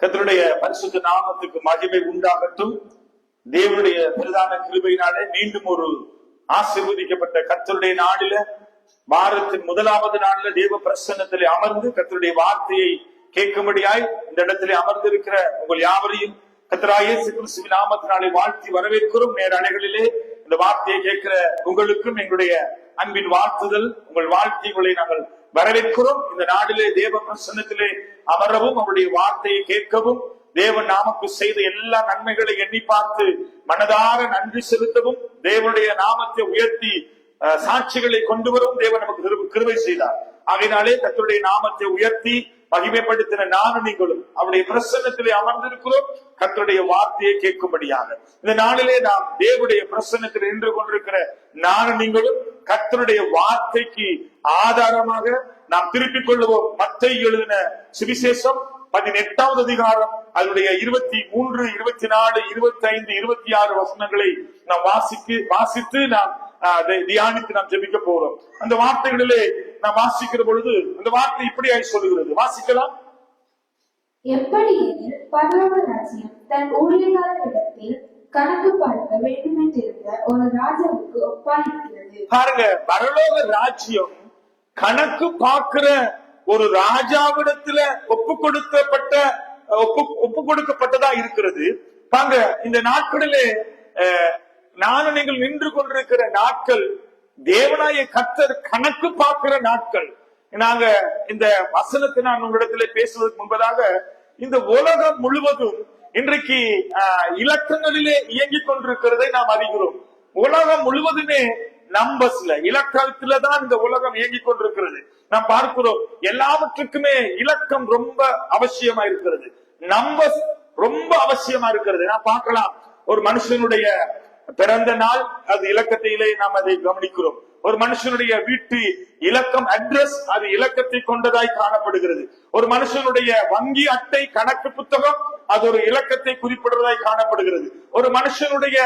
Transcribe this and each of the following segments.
கர்த்தருடைய பரிசுத்த நாமத்துக்கு மகிமை உண்டாகட்டும். தேவனுடைய பிரதான கிருபையினாலே மீண்டும் ஒரு ஆசீர்வதிக்கப்பட்ட கர்த்தருடைய நாளில, வாரத்தின் முதலாவது நாளில தேவ பிரசன்னத்திலே அமர்ந்து கர்த்தருடைய வார்த்தையை கேட்கும்படியாய் இந்த இடத்திலே அமர்ந்திருக்கிற உங்கள் யாவரையும் கர்த்தராகிய இயேசு கிறிஸ்துவின் நாமத்தினாலே வாழ்த்தி வரவேற்கிறோம். நேர அலைகளிலே இந்த வார்த்தையை கேட்கிற உங்களுக்கும் எங்களுடைய அன்பின் வாழ்த்துதல், உங்கள் வாழ்க்கைகளை நாங்கள் வரவேற்கிறோம். இந்த நாளிலே தேவ பிரசன்னத்திலே அமரவும் அவருடைய வார்த்தையை கேட்கவும், தேவன் நாமக்கு செய்த எல்லா நன்மைகளை எண்ணி பார்த்து மனதார நன்றி செலுத்தவும், தேவனுடைய நாமத்தை உயர்த்தி சாட்சிகளை கொண்டு வரவும் தேவன் நமக்கு கிருபை செய்தார். ஆகையினாலே கர்த்தருடைய நாமத்தை உயர்த்தி மகிமைப்படுத்தின நானும் நீங்களும் அவருடைய பிரசன்னத்திலே அமர்ந்திருக்கிறோம், கர்த்தருடைய வார்த்தையை கேட்கும்படியாக. இந்த நாளிலே நாம் தேவனுடைய பிரசன்னத்தில் நின்று கொண்டிருக்கிற நானும் நீங்களும் கர்த்தருடைய வார்த்தைக்கு ஆதாரமாக நாம் திருப்பிக் கொள்ளுவோம். மத்தேயு எழுதின சுவிசேஷம் 18வது அதிகாரம், அதனுடைய 23, 24, 25, 26 வசனங்களை நாம் வாசித்து நாம் தியானித்து நாம் ஜெபிக்க போறோம். அந்த வார்த்தைகளிலே நாம் வாசிக்கிற பொழுது அந்த வார்த்தை இப்படியாய் சொல்லுகிறது. வாசிக்கலாம். எப்படியெனில் பரலோக ராஜ்யம் தன் ஊழியக்காரரிடத்தில் கணக்கு பார்க்க வேண்டும் என்றிருந்த ஒரு ராஜாவுக்கு ஒப்பாயிருக்கிறது. பாருங்க, பரலோக ராஜ்யம் கணக்கு பார்க்கிற ஒரு ராஜாவிடத்துல ஒப்பு கொடுக்கப்பட்டதா இருக்கிறது. பாங்க, இந்த நாட்களிலே நானும் நீங்கள் நின்று கொண்டிருக்கிற நாட்கள் தேவனாய கர்த்தர் கணக்கு பார்க்கிற நாட்கள். நாங்க இந்த வசனத்தை நான் உங்களிடத்திலே பேசுவதற்கு முன்பதாக, இந்த உலகம் முழுவதும் இன்றைக்கு இலக்கங்களிலே இயங்கிக் கொண்டிருக்கிறதை நாம் அறிகிறோம். உலகம் முழுவதுமே நம்பர்ஸ்ல, இலக்கத்துல தான் இந்த உலகம் இயங்கிக் கொண்டிருக்கிறது. நாம் பார்க்கிறோம், எல்லாவற்றுக்குமே இலக்கம் ரொம்ப அவசியமா இருக்கிறது, நம்பர்ஸ் ரொம்ப அவசியமா இருக்கிறது. நாம் பார்க்கலாம், ஒரு மனுஷனுடைய பிறந்த நாள், அது இலக்கத்திலே நாம் அதை கவனிக்கிறோம். ஒரு மனுஷனுடைய வீட்டு இலக்கம், அட்ரஸ், அது இலக்கத்தை கொண்டதாய் காணப்படுகிறது. ஒரு மனுஷனுடைய வங்கி அட்டை, கணக்கு புத்தகம், அது ஒரு இலக்கத்தை குறிப்பிடுவதாய் காணப்படுகிறது. ஒரு மனுஷனுடைய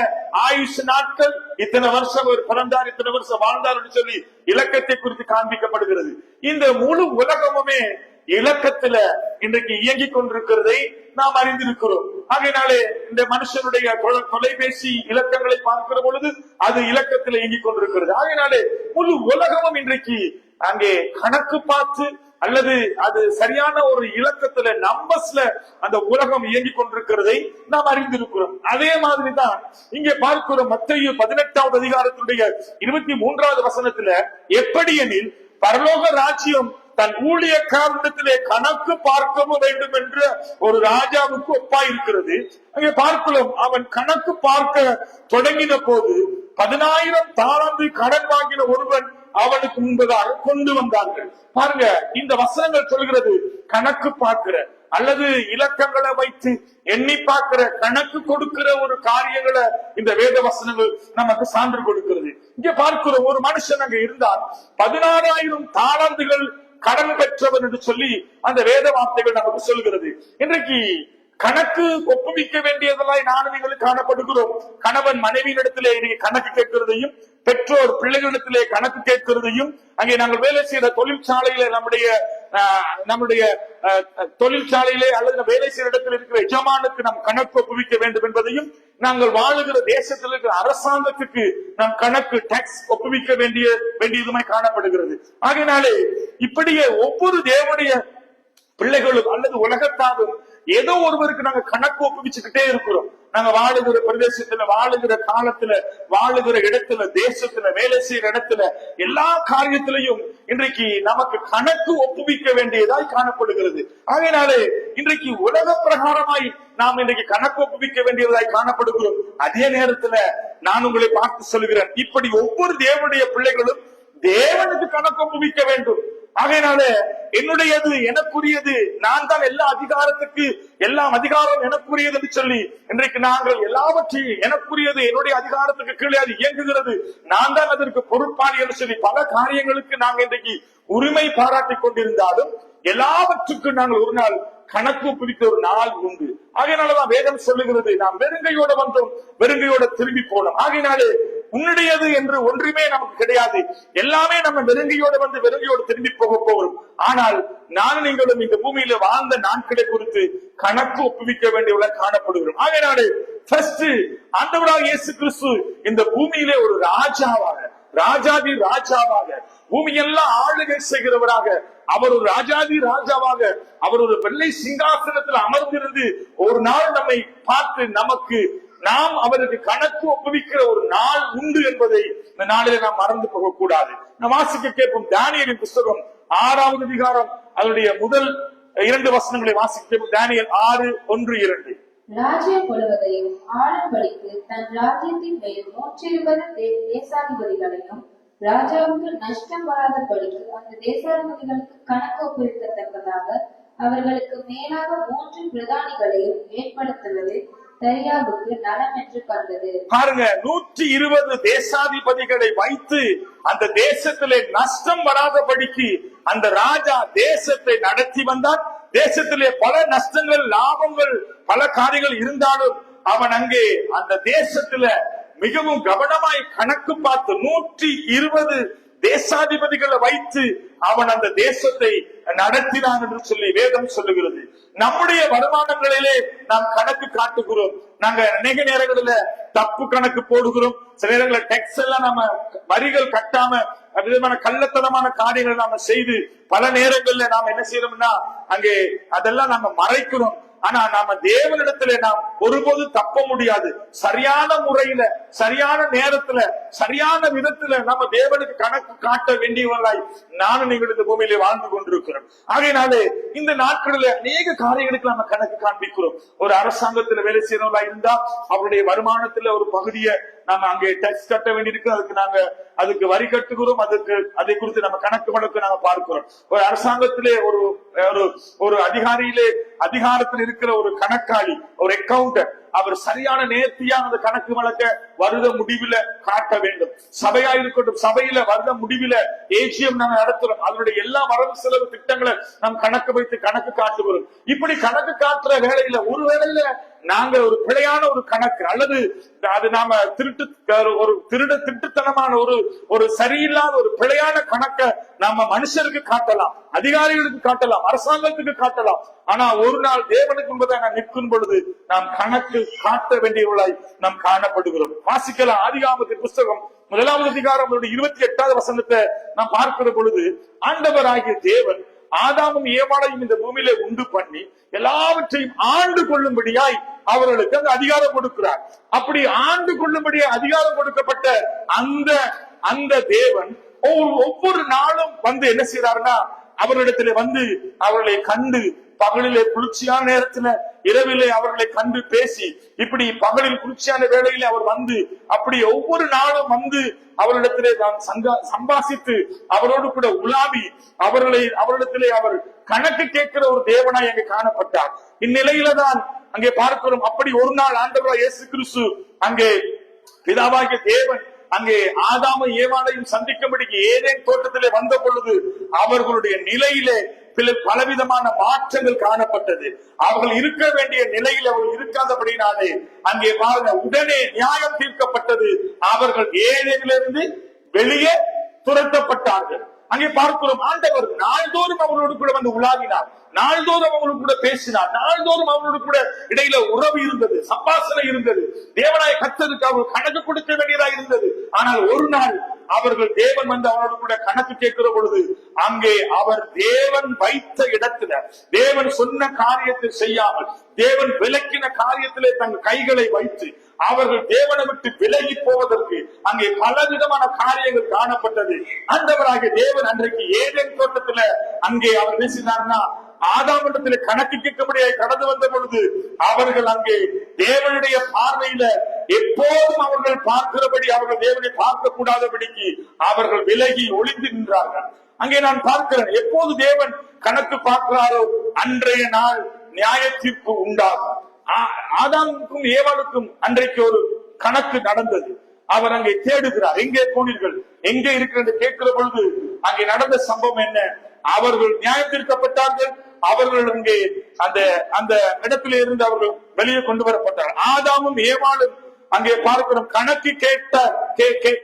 ஆயுஷ் நாட்கள், இத்தனை வருஷம் ஒரு பிறந்தார், இத்தனை வருஷம் வாழ்ந்தார் என்று சொல்லி இலக்கத்தை குறித்து காண்பிக்கப்படுகிறது. இந்த முழு உலகமுமே இலக்கத்துல இன்றைக்கு இயங்கிக் கொண்டிருக்கிறதை நாம் அறிந்திருக்கிறோம். ஆகையினாலே இந்த மனுஷனுடைய தொலைபேசி இலக்கங்களை பார்க்கிற பொழுது அது இலக்கத்தில் இயங்கிக் கொண்டிருக்கிறது. ஆகையினாலே முழு உலகமும் இன்றைக்கு அங்கே கணக்கு பார்த்து அல்லது அது சரியான ஒரு இலக்கத்துல, நம்பர்ஸ்ல அந்த உலகம் இயங்கிக் கொண்டிருக்கிறதை நாம் அறிந்திருக்கிறோம். அதே மாதிரிதான் இங்கே பார்க்கிறோம். மத்தேயு 18வது அதிகாரத்துடைய 23வது வசனத்துல, எப்படியெனில் பரலோக ராஜ்யம் தன் ஊழியக்காரனிடத்திலே கணக்கு பார்க்கவும் வேண்டும் என்ற ஒரு ராஜாவுக்கு ஒப்பாயிருக்கிறது. அங்கே பார்க்கலாம், அவன் கணக்கு பார்க்க தொடங்கின போது 10,000 தாலந்து கடன் வாங்கின ஒருவன் அவனுக்கு முன்பதாக கொண்டு வந்தார்கள். பாருங்க, இந்த வசனங்கள் சொல்கிறது கணக்கு பார்க்கிற அல்லது இலக்கங்களை வைத்து எண்ணி பார்க்கிற, கணக்கு கொடுக்கிற ஒரு காரியங்களை இந்த வேத வசனங்கள் நமக்கு சான்று கொடுக்கிறது. இங்க பார்க்கிற ஒரு மனுஷன் அங்க இருந்தால் 16,000 தாலந்துகள் கடன் பெற்றவன் என்று சொல்லி அந்த வேத வார்த்தைகள் நமக்கு சொல்கிறது. இன்றைக்கு கணக்கு ஒப்புவிக்க வேண்டியதெல்லாம் நானும் நீங்களும் காணப்படுகிறோம். கணவன் மனைவியிடத்திலே கணக்கு கேட்கிறதையும், பெற்றோர் பிள்ளைகளிடத்திலே கணக்கு கேட்கிறதையும், அங்கே நாங்கள் வேலை செய்யற தொழிற்சாலையில நம்முடைய தொழிற்சாலையிலே அல்லது வேலை செய்யற இடத்தில் இருக்கிற எஜமானுக்கு நாம் கணக்கு ஒப்புவிக்க வேண்டும் என்பதையும், நாங்கள் வாழுகிற தேசத்தில் இருக்கிற அரசாங்கத்துக்கு நாம் கணக்கு டாக்ஸ் ஒப்புவிக்க வேண்டியதுமாய் காணப்படுகிறது. ஆகையினாலே இப்படியே ஒவ்வொரு தேவனுடைய பிள்ளைகளும் அல்லது உலகத்தாரும் ஏதோ ஒருவருக்கு நாங்க கணக்கு ஒப்புவிச்சுக்கிட்டே இருக்கிறோம். நாங்க வாழுகிற பிரதேசத்துல, வாழுகிற காலத்துல, வாழுகிற இடத்துல, தேசத்துல, வேலை செய்யற இடத்துல, எல்லா காரியத்திலையும் இன்றைக்கு நமக்கு கணக்கு ஒப்புவிக்க வேண்டியதாய் காணப்படுகிறது. ஆகையினாலே இன்றைக்கு உலக பிரகாரமாய் நாம் இன்றைக்கு கணக்கு ஒப்புவிக்க வேண்டியதாய் காணப்படுகிறோம். அதே நேரத்துல நான் உங்களை பார்த்து சொல்கிறேன், இப்படி ஒவ்வொரு தேவனுடைய பிள்ளைகளும் தேவனுக்கு கணக்கு ஒப்புவிக்க வேண்டும். ஆகையினால என்னுடையது, எனக்குரியது, நான் தான் எல்லா அதிகாரம் எனக்குரியது என்று சொல்லி இன்றைக்கு நாங்கள் எல்லாவற்றையும் எனக்குரியது, என்னுடைய அதிகாரத்துக்கு கீழே அது இயங்குகிறது, நான் தான் அதற்கு பொறுப்பாளி என்று சொல்லி பல காரியங்களுக்கு நாங்கள் இன்றைக்கு உரிமை பாராட்டி கொண்டிருந்தாலும் எல்லாவற்றுக்கும் நாங்கள் ஒரு நாள் கணக்கு பிடித்த ஒரு நாள் உண்டு. ஆகையினாலதான் வேதம் சொல்லுகிறது, நாம் வெறுங்கையோட வந்தோம், வெறுங்கையோட திரும்பி போனோம். ஆகையினாலே உன்னுடையது என்று ஒன்றுமே நமக்கு கிடையாது. எல்லாமே நம்ம வெறுங்கையோடு வந்து வெறுங்கையோடு திரும்பி போகிறோம். ஆனால் நானும் நீங்களும் இந்த பூமியில வாழ்ந்த நாட்களை குறித்து கணக்கு ஒப்புவிக்க வேண்டியவர்களாக காணப்படுகிறோம். ஆகையினாலே ஃபர்ஸ்ட் ஆண்டவராகிய இயேசு கிறிஸ்து இந்த பூமியிலே ஒரு ராஜாவாக, ராஜாதி ராஜாவாக, பூமியெல்லாம் ஆளுகை செய்கிறவராக, அவர் ஒரு ராஜாதி ராஜாவாக, அவர் ஒரு வெள்ளை சிங்காசனத்தில் அமர்ந்திருந்து ஒரு நாள் நம்மை பார்த்து நாம் அவருக்கு கணக்கு ஒப்புவிக்கிற ஒரு நாள் உண்டு என்பதை இந்த நாளிலே நாம் மறந்து போக கூடாது. நாம் வாசிக்க கேட்போம் தானியேலின் புஸ்தகம் 6வது அதிகாரம் அதனுடைய முதல் 2 வசனங்களை வாசிக்க. தானியேல் 6:1-2. ராஜ்யம் முழுவதையும் ஆளும்படிக்கு தன் ராஜ்யத்தின் மேல் 120 தேசாதிபதிகளையும் ராஜாவுக்கு நஷ்டம் வராதபடிக்கு அந்த தேசாதிபதிகளுக்கு கணக்கு ஒப்புவிக்கத்தக்கதாக அவர்களுக்கு மேலாக 3 பிரதானிகளையும் ஏற்படுத்துவது தரியாவுக்கு நலம் என்று கண்டது. பாருங்க, 120 தேசாதிபதிகளை வைத்து அந்த தேசத்திலே நஷ்டம் வராதபடிக்கு அந்த ராஜா தேசத்தை நடத்தி வந்தார். தேசத்திலே பல நஷ்டங்கள், லாபங்கள், பல காரியங்கள் இருந்தாலும் அவன் அங்கே அந்த தேசத்துல மிகவும் கவனமாய் கணக்கு பார்த்து 120 தேசாதிபதிகளை வைத்து அவன் அந்த தேசத்தை நடத்தினான் என்று சொல்லி வேதம் சொல்லுகிறது. நம்முடைய வருமானங்களிலே நாம் கணக்கு காட்டுகிறோம். நாங்க அநேக நேரங்களில தப்பு கணக்கு போடுகிறோம். சில நேரங்களில் டேக்ஸ் எல்லாம் நம்ம வரிகள் கட்டாம விதமான கள்ளத்தனமான காரியங்களை நாம செய்து பல நேரங்கள்ல நாம என்ன செய்யறோம்னா அங்கே அதெல்லாம் நாம மறைக்கிறோம். ஆனா நாம தேவனிடத்துல நாம் ஒருபோது தப்ப முடியாது. சரியான முறையில, சரியான நேரத்துல, சரியான விதத்துல நம்ம தேவனுக்கு கணக்கு காட்ட வேண்டியவர்களாய் நானும் நீங்கள் இந்த பூமியிலே வாழ்ந்து கொண்டிருக்கிறோம். ஆகையினாலே இந்த நாட்களில் அநேக காரியங்களுக்கு நம்ம கணக்கு காண்பிக்கிறோம். ஒரு அரசாங்கத்துல வேலை செய்யறவங்களா இருந்தா அவருடைய வருமானத்துல ஒரு பகுதியை நாம அங்கே டேக்ஸ் கட்ட வேண்டியிருக்கு. அதுக்கு வரி கட்டுகிறோம். அதை குறித்து நம்ம கணக்கு வழக்கு நாம பார்க்கிறோம். ஒரு அரசாங்கத்திலே ஒரு அதிகாரத்தில் இருக்கிற ஒரு கணக்காளி, ஒரு அக்கவுண்டன்ட், அவர் சரியான நேர்த்தியான அந்த கணக்கு வழக்க வருட முடிவில காட்ட வேண்டும். சபையா இருக்கட்டும், சபையில வருட முடிவில ஏஜிஎம் நாங்க நடத்துறோம். அதனுடைய எல்லா வரவு செலவு திட்டங்களை நாம் கணக்கு வைத்து கணக்கு காட்டுகிறோம். இப்படி கணக்கு காட்டுற வேளையில ஒரு வேளையில நாங்க ஒரு பிழையான ஒரு கணக்கு அல்லது அது நாம திருட்டுத்தனமான ஒரு சரியில்லாத ஒரு பிழையான கணக்க நாம மனுஷருக்கு காட்டலாம், அதிகாரிகளுக்கு காட்டலாம், அரசாங்கத்துக்கு காட்டலாம். ஆனா ஒரு நாள் தேவனுக்கு முன்பதாக நிற்கும் பொழுது நாம் கணக்கு காட்ட வேண்டியவர்களாய் நாம் காணப்படுகிறோம். வாசிக்கலாம் ஆதியாகமத்தின் புஸ்தகம் 1வது அதிகாரம் 28வது வசனத்தை நாம் பார்க்கிற பொழுது ஆண்டவராகிய தேவன் ஆதாமும் ஏவாளையும் இந்த பூமியில உண்டு பண்ணி எல்லாவற்றையும் ஆண்டு கொள்ளும்படியாய் அவர்களுக்கு அந்த அதிகாரம் கொடுக்கிறார். அப்படி ஆண்டு கொள்ளும்படியாய் அதிகாரம் கொடுக்கப்பட்ட அந்த தேவன் ஒவ்வொரு நாளும் வந்து என்ன செய்யறாருன்னா அவர்களிடத்திலே வந்து அவர்களை கண்டு, பகலிலே குளிர்ச்சியான நேரத்துல, இரவிலே அவர்களை கண்டு பேசி, இப்படி பகலில் குளிர்ச்சியான வேளையிலே அவர் வந்து அப்படி ஒவ்வொரு நாளும் வந்து அவர்களிடத்திலே தான் சம்பாசித்து அவரோடு கூட உலாவி அவர்களிடத்திலே அவர் கணக்கு கேட்கிற ஒரு தேவனாய் அங்கே காணப்பட்டார். இந்நிலையில தான் அங்கே பார்க்கிறோம். அப்படி ஒரு நாள் ஆண்டவராகிய இயேசு கிறிஸ்து அங்கே பிதாவாகிய தேவன் அங்கே ஆதாமும் ஏவாளையும் சந்திக்கும்படிக்கு ஏதேன் தோட்டத்திலே வந்த பொழுது அவர்களுடைய நிலையிலே பலவிதமான மாற்றங்கள் காணப்பட்டது. அவர்கள் இருக்க வேண்டிய நிலையில் அவர்கள் இருக்காதபடினாலே அங்கே பாருங்க உடனே நியாயம் தீர்க்கப்பட்டது. அவர்கள் ஏதேனிலிருந்து வெளியே துரத்தப்பட்டார்கள். அங்கே பார்க்கிறோம் ஆண்டவர் நாள்தோறும் அவர்களோடு கூட வந்து உலாவினார், நாள்தோறும் அவங்களோடு கூட பேசினார், நாள்தோறும் அவங்களோடு கூட இடையில உறவு இருந்தது, சம்பாஷணை இருந்தது. தேவனாய கர்த்தருக்கு அவர்கள் கணக்கு கொடுக்க வேண்டியதாக இருந்தது. ஆனால் ஒரு நாள் அவர்கள் தேவன் வந்து அவரோடு கூட கணக்கு கேட்கிற பொழுது அங்கே அவர் தேவன் வைத்த இடத்துல, தேவன் சொன்ன காரியத்தை செய்யாமல், தேவன் விலக்கின காரியத்திலே தங்கள் கைகளை வைத்து அவர்கள் தேவனை விட்டு விலகி போவதற்கு அங்கே பலவிதமான காரியங்கள் காணப்பட்டது. ஆண்டவராகிய தேவன் அன்றைக்கு ஏதேன் தோட்டத்துல அங்கே அவர் பேசினார்னா ஆதாமிடத்தில் கணக்கு கேட்கும்படியாக கடந்து வந்த பொழுது அவர்கள் அங்கே தேவனுடைய பார்வையில எப்போதும் அவர்கள் பார்க்கிறபடி அவர்கள் தேவனை பார்க்க கூடாதபடிக்கு அவர்கள் விலகி ஒளிந்து நின்றார்கள். அங்கே நான் பார்க்கிறேன், எப்போது தேவன் கணக்கு பார்க்கிறாரோ அன்றைய நாள் நியாய தீர்ப்பு உண்டாகும். ஆதாமுக்கும் ஏவாளுக்கும் அன்றைக்கு ஒரு கணக்கு நடந்தது. அவர் அங்கே தேடுகிறார், எங்கே போனீர்கள், எங்கே இருக்கிறது கேட்கிற பொழுது அங்கே நடந்த சம்பவம் என்ன? அவர்கள் நியாயம் தீர்க்கப்பட்டார்கள். அவர்கள் அங்கே அந்த இடத்திலே இருந்து அவர்கள் வெளியே கொண்டு வரப்பட்டார்கள். ஆதாமும் ஏவாளும் அங்கே பார்க்கிறோம் கணக்கு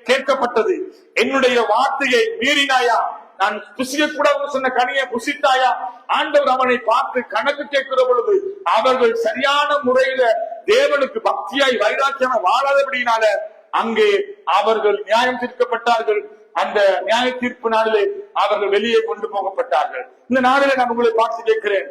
கேட்கப்பட்டது. என்னுடைய வார்த்தையை மீறினாயா, நான் புசிக்க கூடாதுன்னு சொன்ன கனியை புசித்தாயா? ஆண்டவர் அவனை பார்த்து கணக்கு கேட்கிற பொழுது அவர்கள் சரியான முறையில தேவனுக்கு பக்தியாய் வைராக்கியமா வாழாதபடினால அங்கே அவர்கள் நியாயம் தீர்க்கப்பட்டார்கள். அந்த நியாய தீர்ப்பு நாளிலே அவர்கள் வெளியே கொண்டு போகப்பட்டார்கள். இந்த நாளிலே நான் உங்களை பார்த்து கேட்கிறேன்,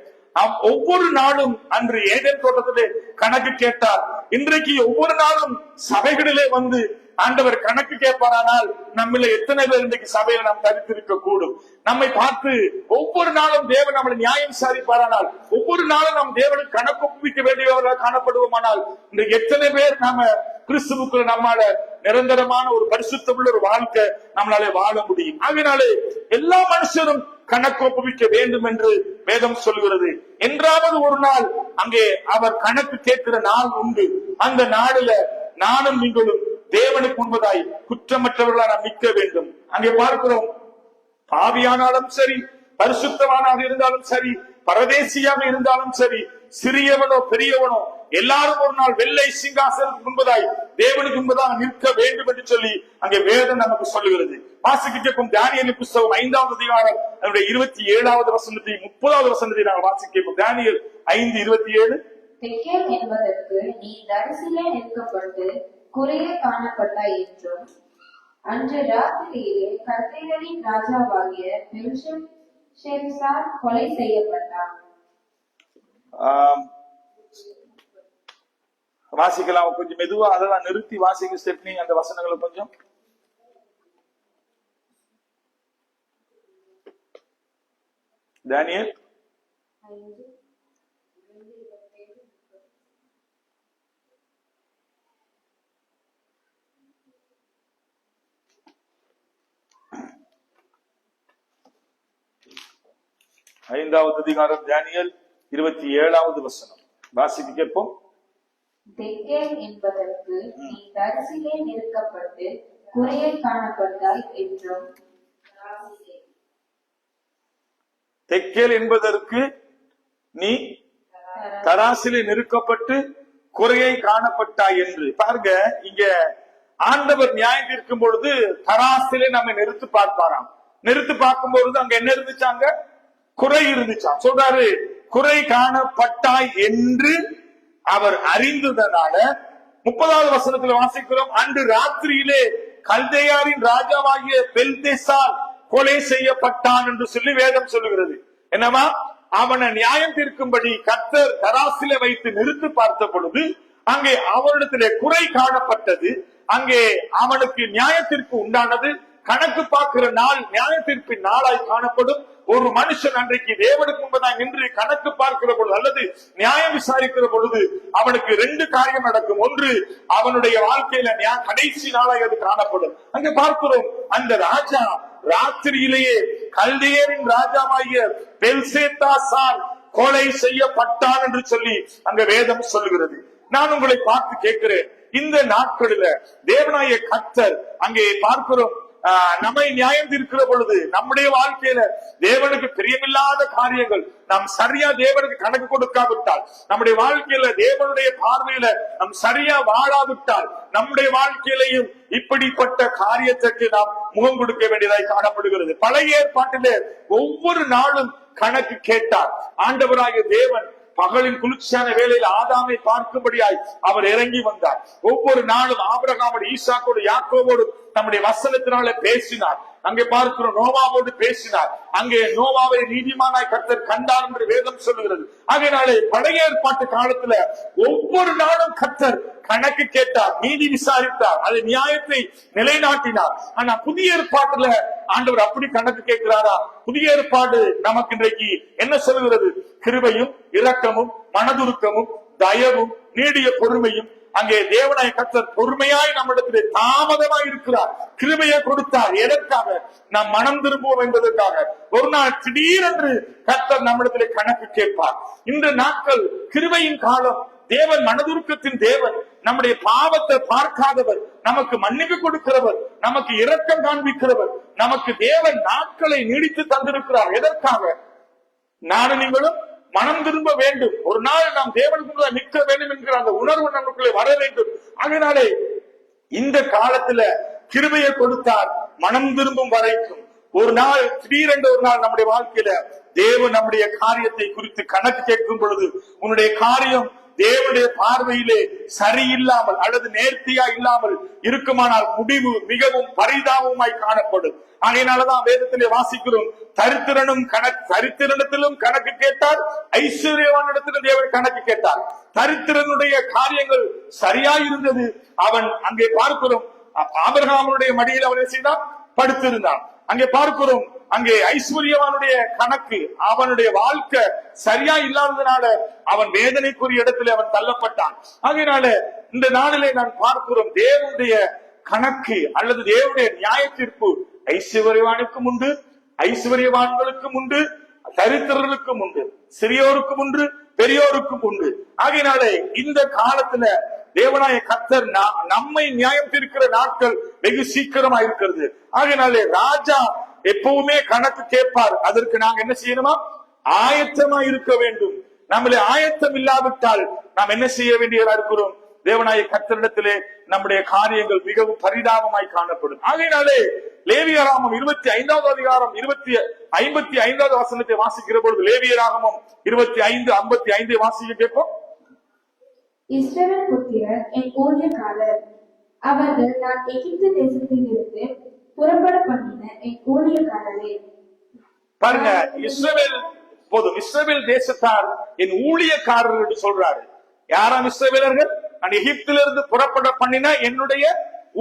ஒவ்வொரு நாளும் அன்று ஏதேன் தோட்டத்திலே கணக்கு கேட்டார். இன்றைக்கு ஒவ்வொரு நாளும் சபைகளிலே வந்து ஆண்டவர் கணக்கு கேட்பாரானால் நம்மள எத்தனை பேர் இன்றைக்கு சபையில நாம் தரித்திருக்க கூடும்? நம்மை பார்த்து ஒவ்வொரு நாளும் தேவன் நம்மளை நியாயம் விசாரிப்பாரானால், ஒவ்வொரு நாளும் நாம் தேவனுக்கு கணக்கு ஒப்புவிக்க வேண்டியவர்களாக காணப்படுவோமானால், இன்றைக்கு எத்தனை பேர் நாம கிறிஸ்துவுக்குள்ள நம்மால நிரந்தரமான ஒரு பரிசுத்தமுள்ள ஒரு வாழ்க்கை நம்மளாலே வாழ முடியும்? ஆகையினாலே எல்லா மனுஷரும் கணக்கு ஒப்புவிக்க வேண்டும் என்று வேதம் சொல்கிறது. என்றாவது ஒரு நாள் அங்கே அவர் கணக்கு கேட்கிற நாள் உண்டு. அந்த நாளில நானும் நீங்களும் தேவனுக்கு முன்பதாய் குற்றமற்றவர்களாக நாம் நிற்க வேண்டும். அங்கே பார்க்கிறோம், பாவியானாலும் சரி, பரிசுத்தவானாக இருந்தாலும் சரி, பரதேசியாக இருந்தாலும் சரி, சிறியவனோ பெரியவனோ எல்லாரும் ஒரு நாள் வெள்ளை சிங்காசனத்துக்கு முன்பதாய் தேவனுக்கு முன்பதாக நிற்க வேண்டும் என்று சொல்லி அங்கே வேதம் நமக்கு சொல்லுகிறது. வாசிக்க கேட்போம் தானியேல் புத்தகம் 5வது அதிகாரம் 27வது வசனத்தை 30வது வசனத்தை நாங்கள் வாசிக்க கேட்போம். தானியேல் 5:27. தெக்கேல் என்பதற்கு நீ தரிசிலே நிற்கப்பட்டு குறைய காணப்பட்டாய் என்றும், அன்று ராத்திரியிலே கர்த்தேயரின் ராஜாவாகிய பெல்ஷத்சார் கொலை செய்யப்பட்டான். வாசிக்கலாம் கொஞ்சம் மெதுவா, அதான் நிறுத்தி வாசிக்க ஸ்டெப்னி அந்த வசனங்களை கொஞ்சம். தானியேல் 5வது அதிகாரம் தானியேல் 27வது வசனம் வாசிக்க கேட்போம். தெக்கேல் என்பதற்கு நீ தரிசிலே நிற்கப்பட்டு குறைய காணப்பட்டாய் என்றும், தெக்கேல் என்பதற்கு நீ தராசிலே நிறுக்கப்பட்டு குறையை காணப்பட்டாய் என்று. பாருங்க, இங்க ஆண்டவர் நியாயம் தீர்க்கும் பொழுது தராசிலே நம்ம நிறுத்து பார்ப்பாராம். நிறுத்து பார்க்கும் பொழுது அங்க என்ன இருந்துச்சாங்க? குறை இருந்துச்சாம். சொல்றாரு, குறை காணப்பட்டாய் என்று அவர் அறிந்ததனால 30வது வசனத்துல வாசிக்கிறோம், அன்று ராத்திரியிலே கல்தேயாரின் ராஜாவாகிய பெல்ஷத்சார் கொலை செய்யப்பட்டான் என்று சொல்லி வேதம் சொல்லுகிறது. என்னவா? அவனை நியாயம் தீர்க்கும்படி கர்த்தர் தராசிலே வைத்து நிறுத்து பார்த்த பொழுது அங்கே அவரிடத்திலே குறை காணப்பட்டது. அங்கே அவனுக்கு நியாயத்திற்கு உண்டானது. கணக்கு பார்க்கிற நாள் நியாய தீர்ப்பின் நாளாய் காணப்படும். ஒரு மனுஷன் அன்றைக்கு தேவனுக்கு முன்பதாக நின்று கணக்கு பார்க்கிற பொழுது அல்லது நியாயம் விசாரிக்கிற பொழுது அவனுக்கு 2 காரியம் நடக்கும். ஒன்று, அவனுடைய வாழ்க்கையில கடைசி நாளாய் அது காணப்படும். அங்கே பார்க்கிறோம், அந்த ராஜா ராத்திரியிலேயே கல்தேயரின் ராஜாவாகிய பெல்ஷத்சார் கொலை செய்யப்பட்டான் என்று சொல்லி அங்க வேதம் சொல்லுகிறது. நான் உங்களை பார்த்து கேட்கிறேன், இந்த நாட்களில தேவனாய கர்த்தர் அங்கே பார்க்கிறோம், நம்மை நியாயம் தீர்க்கிற பொழுது நம்முடைய வாழ்க்கையில தேவனுக்கு பிரியமில்லாத காரியங்கள் நாம் சரியா தேவனுக்கு கணக்கு கொடுக்காவிட்டால், நம்முடைய வாழ்க்கையில தேவனுடைய பார்வையில நாம் சரியா வாழாவிட்டால், நம்முடைய வாழ்க்கையிலையும் இப்படிப்பட்ட காரியத்திற்கு நாம் முகம் கொடுக்க வேண்டியதாய் காணப்படுகிறது. பழைய ஏற்பாட்டிலே ஒவ்வொரு நாளும் கணக்கு கேட்டார் ஆண்டவராகிய தேவன். பகலின் குளிர்ச்சியான வேளையில் ஆதாமை பார்க்கும்படியாய் அவர் இறங்கி வந்தார். ஒவ்வொரு நாளும் ஆபிரகாமோடு, ஈசாக்கோடு, யாக்கோவோடு நம்முடைய வசனத்தினால பேசினார். அங்கே பார்க்கிறோம், நோவாவோடு பேசினார். அங்கே நோவாவை நீதிமானாய் கர்த்தர் கண்டார் என்று வேதம் சொல்லுகிறது. ஆகையினாலே பழைய ஏற்பாட்டு காலத்துல ஒவ்வொரு நாளும் கர்த்தர் கணக்கு கேட்டார், நீதி விசாரித்தார், அது நியாயத்தை நிலைநாட்டினார். ஆனா புதிய ஏற்பாட்டுல ஆண்டவர் அப்படி கணக்கு கேட்கிறாரா? புதிய ஏற்பாடு நமக்கு இன்றைக்கு என்ன சொல்லுகிறது? கிருபையும் இரக்கமும் மனதுருக்கமும் தயவும் நீடிய பொறுமையும். அங்கே தேவனாய கர்த்தர் பொறுமையாய் நம்மிடத்திலே தாமதமாய் இருக்கிறார். கிருபையை கொடுத்தார். எதற்காக? நாம் மனம் திரும்புவோம் என்பதற்காக. ஒரு நாள் திடீரென்று கர்த்தர் நம்மிடத்திலே கணக்கு கேட்பார். இந்த நாட்கள் கிருபையின் காலம். தேவன் மனதுருக்கத்தின் தேவன். நம்முடைய பாவத்தை பார்க்காதவர், நமக்கு மன்னிப்பு கொடுக்கிறவர், நமக்கு இரக்கம் காண்பிக்கிறவர். நமக்கு தேவன் நாட்களை நீடித்து தந்திருக்கிறார். எதற்காக? நானும் நீங்களும் மனம் திரும்ப வேண்டும். ஒரு நாள் நாம் தேவனுக்கு நிற்க வேண்டும் என்கிற அந்த உணர்வு நமக்குள்ளே வர வேண்டும். அதனாலே இந்த காலத்துல கிருபையை கொடுத்தார் மனம் திரும்பும் வரைக்கும். ஒரு நாள் திடீரென்று ஒரு நாள் நம்முடைய வாழ்க்கையில தேவன் நம்முடைய காரியத்தை குறித்து கணக்கு கேட்கும் பொழுது உன்னுடைய காரியம் தேவனுடைய பார்வையிலே சரியில்லாமல் அல்லது நேர்த்தியா இல்லாமல் இருக்குமானால் முடிவு மிகவும் பரிதாபமாய் காணப்படும். அதனாலதான் வேதத்திலே வாசிக்கிறோம், தரித்திரனிடத்திலும் கணக்கு கேட்டார், ஐஸ்வர்யவானிடத்திலும் தேவன் கணக்கு கேட்டார். தரித்திரனுடைய காரியங்கள் சரியாயிருந்தது. அவன் அங்கே பார்க்கிறோம், ஆபிரகாமுடைய மடியில் அவனை செய்தான், படுத்திருந்தான். அங்கே பார்க்கிறோம், அங்கே ஐஸ்வர்யவானுடைய கணக்கு, அவனுடைய வாழ்க்கை சரியா இல்லாததுனால அவன் வேதனைக்குரிய இடத்துல அவன் தள்ளப்பட்டான். அதனால இந்த நாளிலே நான் பார்க்கிறோம், தேவனுடைய கணக்கு அல்லது தேவனுடைய நியாய தீர்ப்பு ஐஸ்வர்யவானுக்கும் உண்டு, ஐஸ்வர்யவான்களுக்கும் உண்டு, தரித்திரர்களுக்கும் உண்டு, சிறியோருக்கும் உண்டு, பெரியோருக்கும் உண்டு. ஆகையினாலே இந்த காலத்துல தேவனாய கர்த்தர் நம்மை நியாயம் தீர்க்கிற நாட்கள் வெகு சீக்கிரமா இருக்கிறது. ஆகையினாலே ராஜா எப்பவுமே கணக்கு கேட்பார். அதற்கு நாங்க என்ன செய்யணுமா? ஆயத்தமா இருக்க வேண்டும். நம்மளே ஆயத்தம் இல்லாவிட்டால் நாம் என்ன செய்ய வேண்டியதா இருக்கிறோம்? தேவனாய கர்த்தரிடத்திலே நம்முடைய காரியங்கள் மிகவும் பரிதாபமாய் காணப்படும். ஆகையினாலே லேவியராகமம் 25வது அதிகாரம் 55வது வசனத்தை வாசிக்கிற பொழுது, லேவியராகமம் 25:55 வாசிக்க கேட்போம். இஸ்ரவேல் புத்திரர் என் ஊழியக்காரர், அவர்கள் நான் எகிப்து தேசத்தில் இருந்து புறப்பட பண்ணின என் ஊழியக்காரரே. பாருங்க, இஸ்ரவேல் தேசத்தார் என் ஊழியக்காரர் என்று சொல்றாரு. யாராம் இஸ்ரவேலர்கள்? நான் எகிப்திலிருந்து புறப்பட பண்ணின என்னுடைய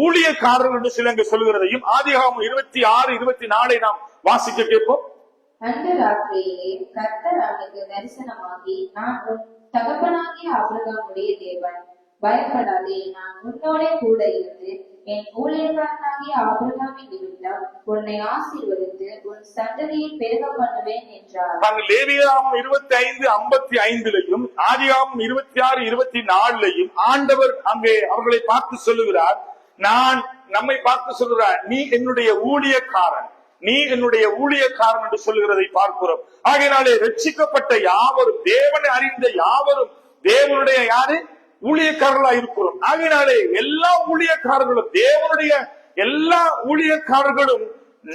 ஊழியக்காரர் என்று சிலங்க சொல்கிறதையும் ஆதியாகமம் 26-24 நாம் வாசிக்க கேட்போம். அன்று ராத்திரியிலே கர்த்தர் அவனுக்கு தரிசனமாகி, நான் உன் தகப்பனாகிய ஆபிரகாமுடைய தேவன், பயப்படாதே, நான் உன்னோட கூட இருந்து என் ஊழியக்காரனாகிய ஆபிரகாமின் நிமித்தம் உன்னை ஆசீர்வதித்து உன் சந்ததியை பெருக பண்ணுவேன் என்றார். நாங்கள் லேவியராகமம் 25:55 ஆதியாகமம் 26-24 ஆண்டவர் அங்கே அவர்களை பார்த்து சொல்லுகிறார், நம்மை பார்த்து சொல்லுகிறார், நீ என்னுடைய ஊழியக்காரன், நீ என்னுடைய ஊழியக்காரன் என்று சொல்லுகிறதை பார்க்கிறோம். ஆகையினாலே ரட்சிக்கப்பட்ட யாவரும், தேவனை அறிந்த யாவரும் தேவனுடைய யாரு? ஊழியக்காரர்களா இருக்கிறோம். ஆகையினாலே எல்லா ஊழியக்காரர்களும், தேவனுடைய எல்லா ஊழியக்காரர்களும்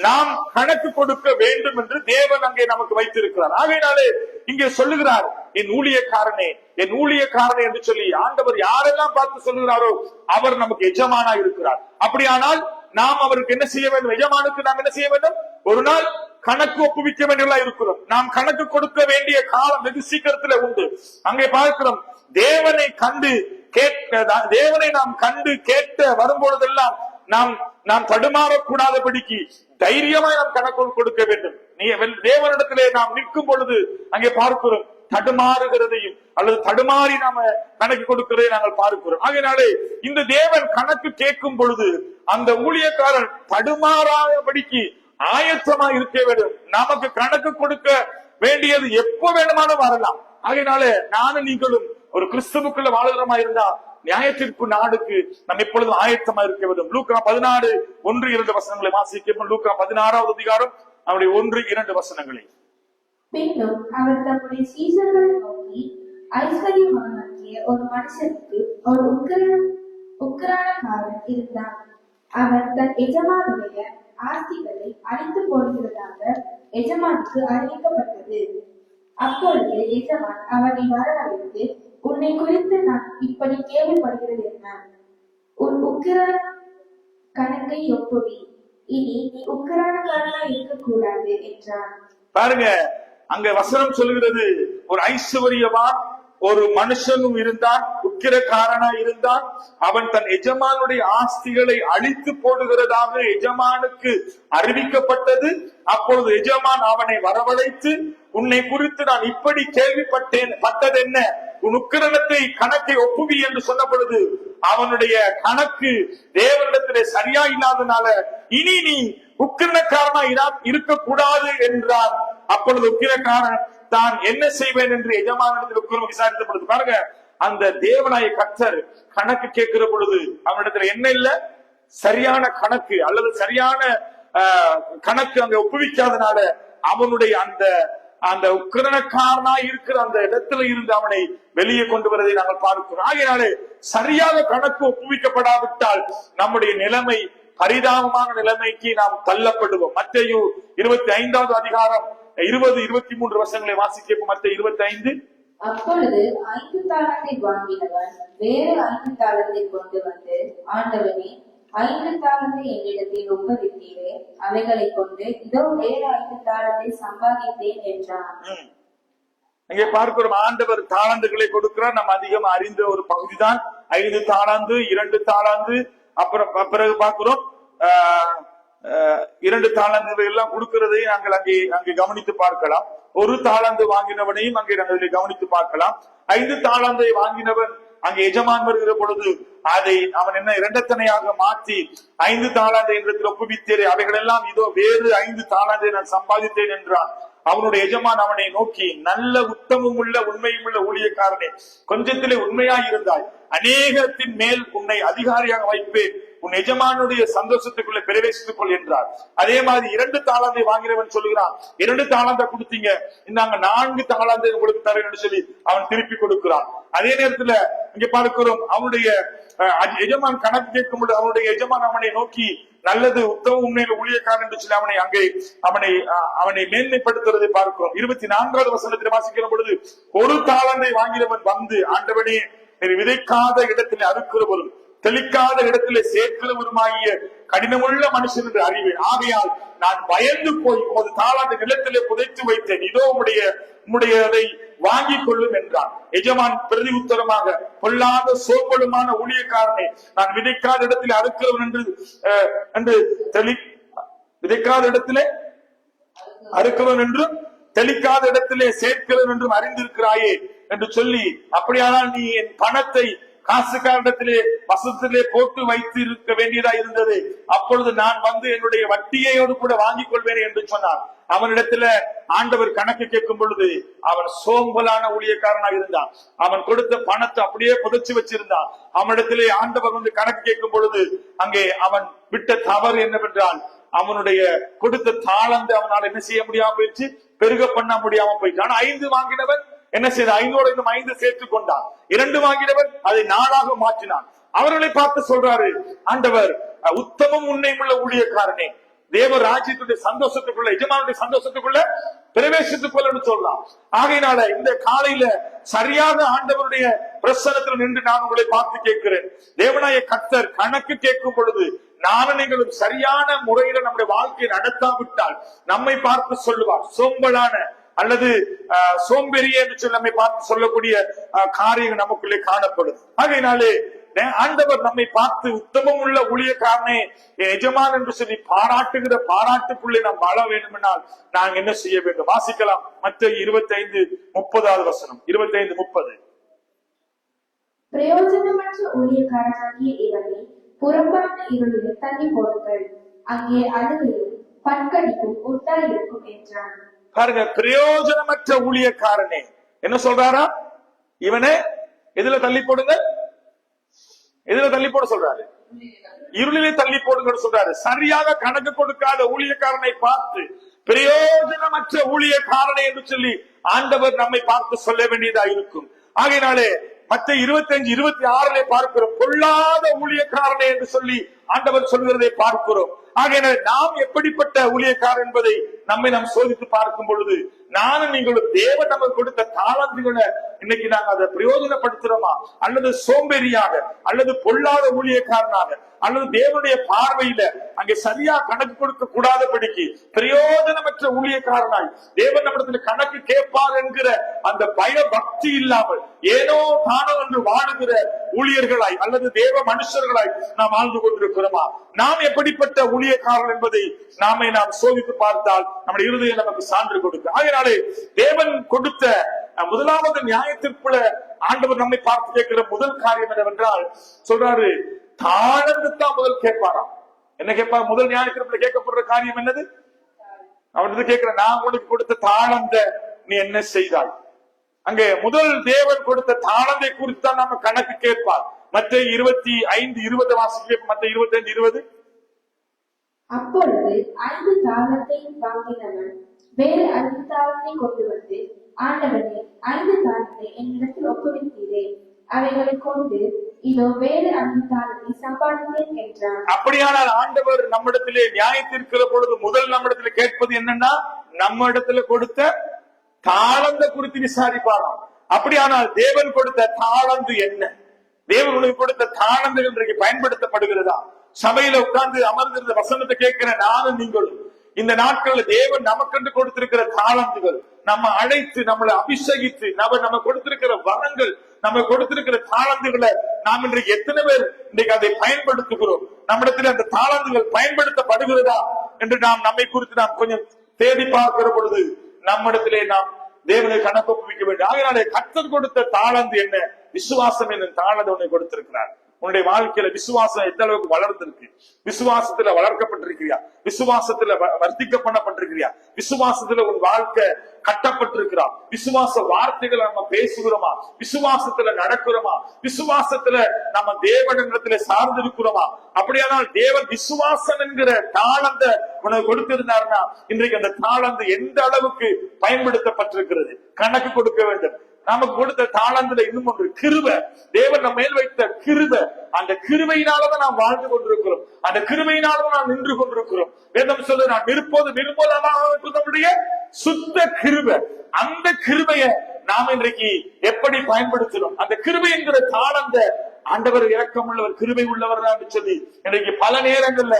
நாம் கணக்கு கொடுக்க வேண்டும் என்று தேவன் அங்கே நமக்கு வைத்திருக்கிறார். ஆகையினாலே இங்கே சொல்லுகிறார், என் ஊழியக்காரனே, என் ஊழியக்காரனே என்று சொல்லி ஆண்டவர் யாரெல்லாம் பார்த்து சொல்லுகிறாரோ அவர் நமக்கு எஜமானா இருக்கிறார். அப்படியானால் நாம் அவருக்கு என்ன செய்ய வேண்டும்? எஜமானுக்கு நாம் என்ன செய்ய வேண்டும்? ஒரு நாள் கணக்கு ஒப்புவிக்க வேண்டியதா இருக்கிறோம். நாம் கணக்கு கொடுக்க வேண்டிய காலம் வெகு சீக்கிரத்துல உண்டு. அங்கே பார்க்கிறோம், தேவனை நாம் கண்டு கேட்க வரும்பொழுதெல்லாம் நாம் தடுமாறக்கூடாதபடிக்கு தைரியமாய் நாம் கணக்கு கொடுக்க வேண்டும். தேவனிடத்திலே நாம் நிற்கும் பொழுது அங்கே பார்க்கிறோம், தடுமாறுகிறதையும் அல்லது தடுமாறி நாம கணக்கு கொடுக்கிறதை நாங்கள் பார்க்கிறோம். ஆகையினாலே இந்த தேவன் கணக்கு கேட்கும் பொழுது அந்த ஊழியக்காரன் தடுமாறாதபடிக்கு ஆயத்தமா இருக்க வேண்டும். நமக்கு கணக்கு கொடுக்க வேண்டியது எப்ப வேணுமானும் வரலாம். ஆகையினால நானும் நீங்களும் ஒரு கிறிஸ்துவுக்குள்ள வாழ்கிறமா இருந்தா நியாயத்திற்கு நாடுக்கு நாம் எப்பொழுதும் ஆயத்தமா இருக்க வேண்டும். லூக்கா 16:1-2 வசனங்களை வாசிக்க. லூக்கா 16வது அதிகாரம் அவருடைய 1-2 வசனங்களை. பின்னும் அவர் தம்முடைய சீஷர்களை நோக்கி, ஐஸ்வர்யமாகிய ஒரு மனுஷனுக்கு ஒரு உக்கிரானக்காரன் இருந்தான். அவர் தன் எஜமானுடைய ஆஸ்திகளை அழித்து போடுகிறதாக எஜமானுக்கு அறிவிக்கப்பட்டது. அப்பொழுது எஜமான் அவனை வரவழைத்து, உன்னை குறித்து நான் இப்படி கேள்விப்படுகிறது என்ன? உன் உக்கிரான கணக்கை ஒப்புவி, இனி நீ உக்கிரானக்காரனா இருக்கக்கூடாது என்றான். பாருங்க, அங்க வசனம் சொல்லுகிறது, ஒரு ஐஸ்வர்யவான் ஒரு மனுஷனும் இருந்தான், உக்கிரக்காரனா இருந்தான். அவன் தன் எஜமானுடைய ஆஸ்திகளை அழித்து போடுகிறதாக எஜமானுக்கு அறிவிக்கப்பட்டது. அப்பொழுது எஜமான் அவனை வரவழைத்து, உன்னை குறித்து நான் இப்படி கேள்விப்பட்டது என்ன? உன் உக்கிரணத்தை கணக்கை ஒப்புவி என்று சொன்ன பொழுது அவனுடைய கணக்கு தேவனிடத்திலே சரியா இல்லாதனால இனி நீ உக்கிரணக்காரனா இருக்கக்கூடாது என்றார். அப்பொழுது உக்கிரக்காரன் தான் என்ன செய்வேன் என்று எஜமானிடத்தில் உக்கிரம் விசாரித்த பொழுது பாருங்க, அந்த தேவனாய கர்த்தர் கணக்கு கேட்கிற பொழுது அவனிடத்துல என்ன இல்ல? சரியான கணக்கு அல்லது சரியான கணக்கு அங்க ஒப்புவிக்காதனால அவனுடைய அந்த அந்த உக்கிரணக்காரனா இருக்கிற அந்த இடத்துல இருந்து அவனை வெளியே கொண்டு வருவதை நாங்கள் பார்க்கிறோம். ஆகையினாலே சரியாக கணக்கு ஒப்புவிக்கப்படாவிட்டால் நம்முடைய நிலைமை பரிதாபமான நிலைமைக்கு நாம் தள்ளப்படுவோம். மத்தேயு 25வது அதிகாரம் 20-23 வசனங்களை வாசிக்க. மத்தேயு 25. அப்பொழுது 5 தாலந்தை வாங்கினவன் வேறு 5 தாலந்தை கொண்டு வந்து, ஆண்டவனே, 5 தாலந்தை என்னிடத்தில் ஒப்புவித்தீரே, அவைகளை கொண்டு இதோ வேறு 5 தாலந்தை சம்பாதித்தேன் என்றான். இங்கே பார்க்கிறோம், ஆண்டவர் தாளந்துகளை கொடுக்கிறார். நாம் அதிகம் அறிந்த ஒரு பகுதிதான் 5 தாளந்து, 2 தாளந்து. அப்புறம் பிறகு பார்க்கிறோம் 2 தாளந்துகள் எல்லாம் கொடுக்கிறதை நாங்கள் அங்கே கவனித்து பார்க்கலாம். 1 தாளந்து வாங்கினவனையும் அங்கே நாங்கள் கவனித்து பார்க்கலாம். 5 தாளந்தை வாங்கினவன் அங்கே எஜமான் வருகிற பொழுது அதை அவன் என்ன இரண்டத்தனையாக மாற்றி 5 தாளந்தை இடத்தில் ஒப்புவித்தேன், அவைகள் எல்லாம் இதோ வேறு 5 தாளந்தை நான் சம்பாதித்தேன் என்றான். அவனுடைய எஜமான் அவனை நோக்கி, நல்ல உத்தமும் உள்ள உண்மையும் உள்ள ஊழியக்காரனே, கொஞ்சத்திலே உண்மையாய் இருந்தாய், அநேகத்தின் மேல் உன்னை அதிகாரியாக வைப்பேன், உன் எஜமானுடைய சந்தோஷத்துக்குள்ள பிரவேசித்துக் கொள் என்றார். அதே மாதிரி 2 தாளந்தை வாங்கினவன் சொல்லுகிறான், 2 தாளந்தை கொடுத்தீங்க, இந்தாங்க 4 தாளந்தை உங்களுக்கு தரேன் என்று சொல்லி அவன் திருப்பி கொடுக்கிறான். அதே நேரத்துல இங்க பார்க்கிறோம், அவனுடைய எஜமான் கணக்கு கேட்கும் பொழுது அவனுடைய எஜமான் அவனை நோக்கி, நல்லது உத்தம உண்மையில ஊழியக்காரன் என்று சொல்லி அவனை மேன்மைப்படுத்துவதை பார்க்கிறோம். 24வது வசனத்தில் வாசிக்கிற பொழுது, 1 தாளந்தை வாங்கினவன் வந்து, ஆண்டவனே, விதைக்காத இடத்திலே அறுக்கிறவரும் தெளிக்காத இடத்திலே சேர்க்கிறவருமாகிய கடினமுள்ள மனுஷன் என்று அறிவேன். ஆகையால் நான் பயந்து போய் 1 தாளந்தை நிலத்திலே புதைத்து வைத்தேன், இதோ உம்முடையதை வாங்கிக் கொள்ளும் என்றான். எஜமான் பிரதி உத்தரமாக, பொல்லாத சோம்பலுமான ஊழியக்காரனை, நான் விதைக்காத இடத்திலே அறுக்கிறவன் என்று விதைக்காத இடத்திலே அறுக்கிறவன் என்றும் தெளிக்காத இடத்திலே சேர்க்கிறவன் என்றும் அறிந்திருக்கிறாயே என்று சொல்லி, அப்படியானால் நீ என் பணத்தை காசுக்காரிடத்திலே வசத்திலே போட்டு வைத்து இருக்க வேண்டியதா இருந்தது, அப்பொழுது நான் வந்து என்னுடைய வட்டியோடு கூட வாங்கிக் கொள்வேன் என்று சொன்னான். அவனிடத்துல ஆண்டவர் கணக்கு கேட்கும் பொழுது அவன் சோம்பலான ஊழியக்காரனாக இருந்தான். அவன் கொடுத்த பணத்தை அப்படியே புதைச்சு வச்சிருந்தான். அவனிடத்திலே ஆண்டவர் வந்து கணக்கு கேட்கும் பொழுது அங்கே அவன் விட்ட தவறு என்னவென்றால், அவனுடைய கொடுத்த தாளந்து அவனால் என்ன செய்ய முடியாம போயிடுச்சு, பெருக பண்ண முடியாம போயிட்டு. ஆனா 5 வாங்கினவன் என்ன செய்த, 5ஓடு இன்னும் 5 சேர்த்துக் கொண்டான். 2 வாங்கினவன் அதை 4ஆக மாற்றினான். அவர்களை பார்த்து சொல்றாரு ஆண்டவர், உத்தமம் உண்மையும் உள்ள ஊழியக்காரனே, தேவ ராஜ்யத்துடைய சந்தோஷத்துக்குள்ள, எஜமானுடைய சந்தோஷத்துக்குள்ள பிரவேசித்துக் கொள்ள சொல்லலாம். ஆகையினால இந்த காலையில சரியாக ஆண்டவருடைய பிரசன்னத்தில் நின்று நான் உங்களை பார்த்து கேட்கிறேன். தேவனாய கர்த்தர் கணக்கு கேட்கும் பொழுது நானும் நீங்களும் சரியான முறையில நம்முடைய வாழ்க்கையை நடத்தாவிட்டால் நம்மை பார்த்து சொல்லுவார், சோம்பலான அல்லது சோம்பெறிய என்று சொல்லி நம்மை பார்த்து சொல்லக்கூடிய காரியங்கள் நமக்குள்ளே காணப்படும். ஆகையினாலே ஆண்டவர் நம்மை பார்த்து உத்தமம் உள்ள ஊழியக்காரனே, எஜமான் என்று சொல்லி பாராட்டுகிற பாராட்டுக்குள்ளே நாம் வாழ வேண்டுமென்றால் நாங்கள் என்ன செய்ய வேண்டும்? வாசிக்கலாம். மத்தேயு 25:30 வசனம். 25:30. பிரயோஜனமற்ற ஊழியக்காரனாகிய இவனை புறம்பான இருளிலே தள்ளி போடுங்கள், அங்கே அழுகையும் பற்கடிப்பும் உண்டாயிருக்கும் என்றான். பாருங்க, பிரயோஜனமற்ற ஊழியக்காரனே என்ன சொல்றாரா? இவனை எதுல தள்ளி போடுங்க? எதுல தள்ளி போட சொல்றாரு? இருளிலே தள்ளி போடுங்க சொல்றாரு. சரியாக கணக்கு கொடுக்காத ஊழியக்காரனை பார்த்து பிரயோஜனமற்ற ஊழியக்காரனை என்று சொல்லி ஆண்டவர் நம்மை பார்த்து சொல்ல வேண்டியதா இருக்கும். ஆகையினாலே மத்தேயு 25:26 பார்க்கிறோம், பொல்லாத ஊழியக்காரனை என்று சொல்லி ஆண்டவர் சொல்கிறதை பார்க்கிறோம். ஆகையினால நாம் எப்படிப்பட்ட ஊழியக்காரர் என்பதை நம்மை நாம் சோதித்து பார்க்கும் பொழுது நானும் நீங்களும் தேவன் நமக்கு கொடுத்த தாளந்துகளை இன்னைக்கு நாங்க அதை பிரயோஜனப்படுத்துறோமா, அல்லது சோம்பேறியாக, அல்லது பொல்லாத ஊழியக்காரனாக, அல்லது தேவனுடைய பார்வையில அங்கே சரியா கணக்கு கொடுக்க கூடாதபடிக்கு பிரயோஜனமற்ற ஊழியக்காரனாய் தேவன் நம்மிடத்துல கணக்கு கேட்பார் என்கிற அந்த பய பக்தி இல்லாமல் ஏனோ தானோ என்று வாழுகிற ஊழியர்களாய் அல்லது தேவ மனுஷர்களாய் நாம் வாழ்ந்து கொண்டிருக்கிறோமா? நாம் எப்படிப்பட்ட ஊழியக்காரர் என்பதை நாம் சோதித்து பார்த்தால் நம்முடைய இருதயம் நமக்கு சான்று கொடுக்கும். ஆகையினாலே தேவன் கொடுத்த முதலாவது நியாயத்திற்குள்ள ஆண்டவர் நம்மை பார்த்து கேட்கிற முதல் காரியம் என்னவென்றால், சொல்றாரு தாளந்து தான் முதல் கேட்பாராம். என்ன கேட்பார்? முதல் நியாயத்திற்குள்ள கேட்கப்படுற காரியம் என்னது? அவன் கேட்கிற, நான் உனக்கு கொடுத்த தாளந்த நீ என்ன செய்தாய்? அங்கே முதல் தேவன் கொடுத்த தாளந்தை குறித்து தான் நாம கணக்கு கேட்பார். மத்தேயு 25:20 வாசிக்க. மத்தேயு 25:20. அப்பொழுது 5 தாளத்தை வாங்கினவன் வேறு 5 தாளத்தை கொண்டு வந்து, ஆண்டவரே, 5 தாளத்தை என்னிடத்தில் ஒப்புவித்தீரே, அவைகளை கொண்டு இதோ வேறு 5 தாளத்தை சம்பாதித்தேன் என்றார். அப்படியானால் ஆண்டவர் நம்மிடத்திலே நியாயத்திற்கிற பொழுது முதல் நம்மிடத்துல கேட்பது என்னன்னா, நம்ம இடத்துல கொடுத்த தாளந்த குறித்து விசாரிப்பாராம். அப்படியானால் தேவன் கொடுத்த தாளந்து என்ன? தேவனுடைய கொடுத்த தாளந்து இன்றைக்கு பயன்படுத்தப்படுகிறதா? சபையில உட்கார்ந்து அமர்ந்திருந்த வசனத்தை கேட்கிற நானும் நீங்களும் இந்த நாட்கள்ல தேவன் நமக்கென்று கொடுத்திருக்கிற தாளந்துகள், நம்ம அழைத்து நம்மளை அபிஷேகித்து நம்ம கொடுத்திருக்கிற வரங்கள், நம்ம கொடுத்திருக்கிற தாளந்துகளை நாம் இன்றைக்கு எத்தனை பேர் இன்றைக்கு அதை பயன்படுத்துகிறோம்? நம்மிடத்தில் அந்த தாளந்துகள் பயன்படுத்தப்படுகிறதா என்று நாம் நம்மை குறித்து நாம் கொஞ்சம் தேடி பார்க்கிற பொழுது நம்மிடத்திலே நாம் தேவனை கணக்கு ஒப்புவிக்க வேண்டும். ஆகையினாலே கர்த்தர் கொடுத்த தாளந்து என்ன? விசுவாசம் என்னும் தாளந்து உன்னை கொடுத்திருக்கிறார். உன்னுடைய வாழ்க்கையில விசுவாசம் எந்த அளவுக்கு வளர்ந்திருக்கு? விசுவாசத்துல வளர்க்கப்பட்டிருக்கிறியா? விசுவாசத்துல வர்த்திக்க பண்ணப்பட்டிருக்கிறியா? விசுவாசத்துல உன் வாழ்க்கை கட்டப்பட்டிருக்கிறா? விசுவாச வார்த்தைகளை நம்ம பேசுகிறோமா? விசுவாசத்துல நடக்கிறோமா? விசுவாசத்துல நம்ம தேவனிடத்துல சார்ந்திருக்கிறோமா? அப்படியானால் தேவன் விசுவாசம் என்கிற தாளந்த உனக்கு கொடுத்திருந்தாருன்னா இன்றைக்கு அந்த தாளந்து எந்த அளவுக்கு பயன்படுத்தப்பட்டிருக்கிறது கணக்கு கொடுக்க வேண்டும். நமக்கு கொடுத்த தாளந்துல இன்னும் ஒன்று கிருபை. தேவன் நம்ம மேல் வைத்த கிருபை. அந்த கிருபையினாலதான் நாம் வாழ்ந்து கொண்டிருக்கிறோம். அந்த கிருபையினாலதான் நாம் நின்று கொண்டிருக்கிறோம். வேதம் சொல்லு, நான் நிற்போது சுத்த கிருபை. அந்த கிருபையை நாம் இன்றைக்கு எப்படி பயன்படுத்தணும்? அந்த கிருபை என்கிற தாளந்த ஆண்டவர் இரக்கம் உள்ளவர், கிருபை உள்ளவர் தான் சொல்லி இன்றைக்கு பல நேரங்கள்ல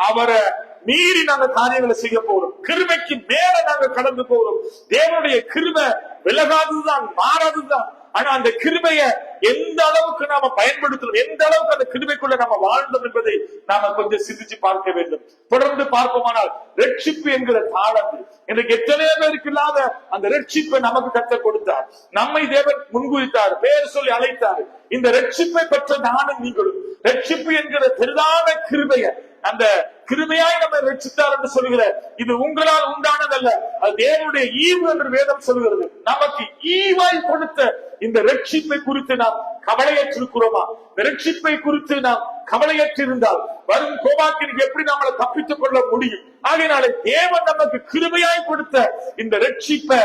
அவரை மீறி நாங்க காரியங்களை செய்ய போறோம். கிருபைக்கு மேல நாங்க கடந்து போறோம். தேவனுடைய கிருபை விலகாததுதான், மாறாததுதான். ஆனா அந்த கிருபைய எந்த அளவுக்கு நாம பயன்படுத்தணும், எந்த அளவுக்கு அந்த கிருபைக்குள்ள நம்ம வாழ்ந்தோம் என்பதை நாம கொஞ்சம் சிந்திச்சு பார்க்க வேண்டும். தொடர்ந்து பார்ப்போமானால் ரட்சிப்பு என்கிற தாளந்து இன்றைக்கு எத்தனையோ பேருக்கு இல்லாத அந்த ரட்சிப்பை நமக்கு கர்த்தர் கொடுத்தார். நம்மை தேவன் முன்குறித்தார், பேர் சொல்லி அழைத்தார். இந்த ரட்சிப்பை பெற்ற நானும் நீங்களும் ரட்சிப்பு என்கிற பெரிதான கிருபைய, அந்த கிருபையாய் நம்ம ரட்சித்தார் என்று சொல்லுகிற இது உங்களால் உண்டானதல்ல, அது தேவனுடைய ஈவு என்று வேதம் சொல்கிறது. நமக்கு ஈவாய் கொடுத்த இந்த ரட்சிப்பை குறித்து நாம் கவலையற்றிருக்கிறோமா? ரட்சிப்பை குறித்து நாம் கவலையற்றிருந்தால் வரும் கோபாக்கிற்கு எப்படி நம்மளை தப்பித்துக் கொள்ள முடியும்? ஆகையினாலே தேவன் நமக்கு கிருபையாய் கொடுத்த இந்த ரட்சிப்பை,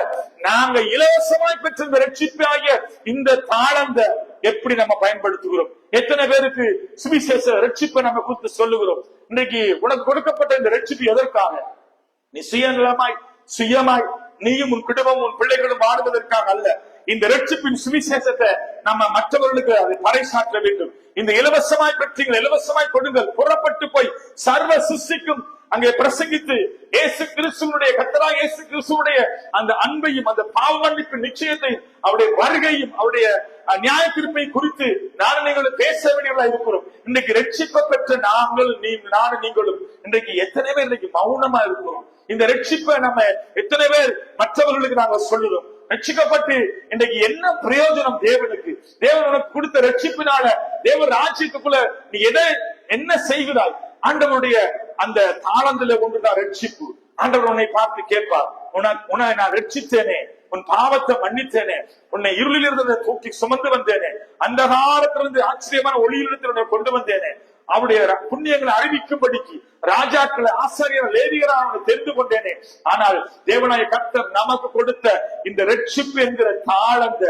நாங்க இலவசமாய் பெற்ற இந்த ரட்சிப்பாகிய இந்த தாளந்த எப்படி நம்ம பயன்படுத்துகிறோம்? எத்தனை பேருக்கு சுவிசேஷ ரட்சிப்பை நம்ம குறித்து சொல்லுகிறோம்? இன்னைக்கு உனக்கு கொடுக்கப்பட்ட இந்த ரட்சிப்பு எதற்காக? நீ சுயமாய் நீயும் உன் குடும்பம் உன் பிள்ளைகளும் வாழ்வதற்காக அல்ல. இந்த ரட்சிப்பின் சுவிசேஷத்தை நம்ம மற்றவர்களுக்கு அதை பறைசாற்ற வேண்டும். இந்த இலவசமாய் பெற்றீங்கள், இலவசமாய் கொடுங்கள், புறப்பட்டு போய் சர்வ சிருஷ்டிக்கும் அங்கே பிரசங்கித்து இயேசு கிறிஸ்துவனுடைய, கர்த்தராகிய இயேசு கிறிஸ்துவனுடைய அந்த அன்பையும் அந்த பாவ மன்னிப்பு நிச்சயத்தையும் அவருடைய வருகையும் அவருடைய நியாய தீர்ப்பை குறித்து நானும் நீங்களும் பேச வேண்டியவர்களா இருக்கிறோம். இன்னைக்கு ரட்சிப்பை பெற்ற நானும் நீங்களும் இன்றைக்கு எத்தனை பேர் இன்னைக்கு மௌனமா இருக்கிறோம்? இந்த ரட்சிப்பை நம்ம எத்தனை பேர் மற்றவர்களுக்கு நாங்க சொல்லுறோம்? ரட்சிக்கப்பட்டு இன்றைக்கு என்ன பிரயோஜனம் தேவனுக்கு? தேவன் உனக்கு கொடுத்த ரட்சிப்பினால தேவன் ராஜ்யத்துக்குள்ள நீ என்ன செய்கிறாய்? ஆண்டவருடைய அந்த தாளந்துல ஒன்றுதான் ரட்சிப்பு. ஆண்டவர் உன்னை பார்த்து கேட்பார், உன்னை நான் ரட்சித்தேனே, உன் பாவத்தை மன்னித்தேனே, உன்னை இருளில் இருந்ததை தூக்கி சுமந்து வந்தேனே, அந்த காலத்திலிருந்து ஆச்சரியமான ஒளியிலிருந்து உன்னை கொண்டு வந்தேனே, அவருடைய புண்ணியங்களை அறிவிக்கும்படிக்கு ராஜாக்களை ஆசாரியர் லேவியராக அவனை தெரிந்து கொண்டேனே. ஆனால் தேவனாய கர்த்தர் நமக்கு கொடுத்த இந்த ரட்சிப்பு என்கிற தாளந்த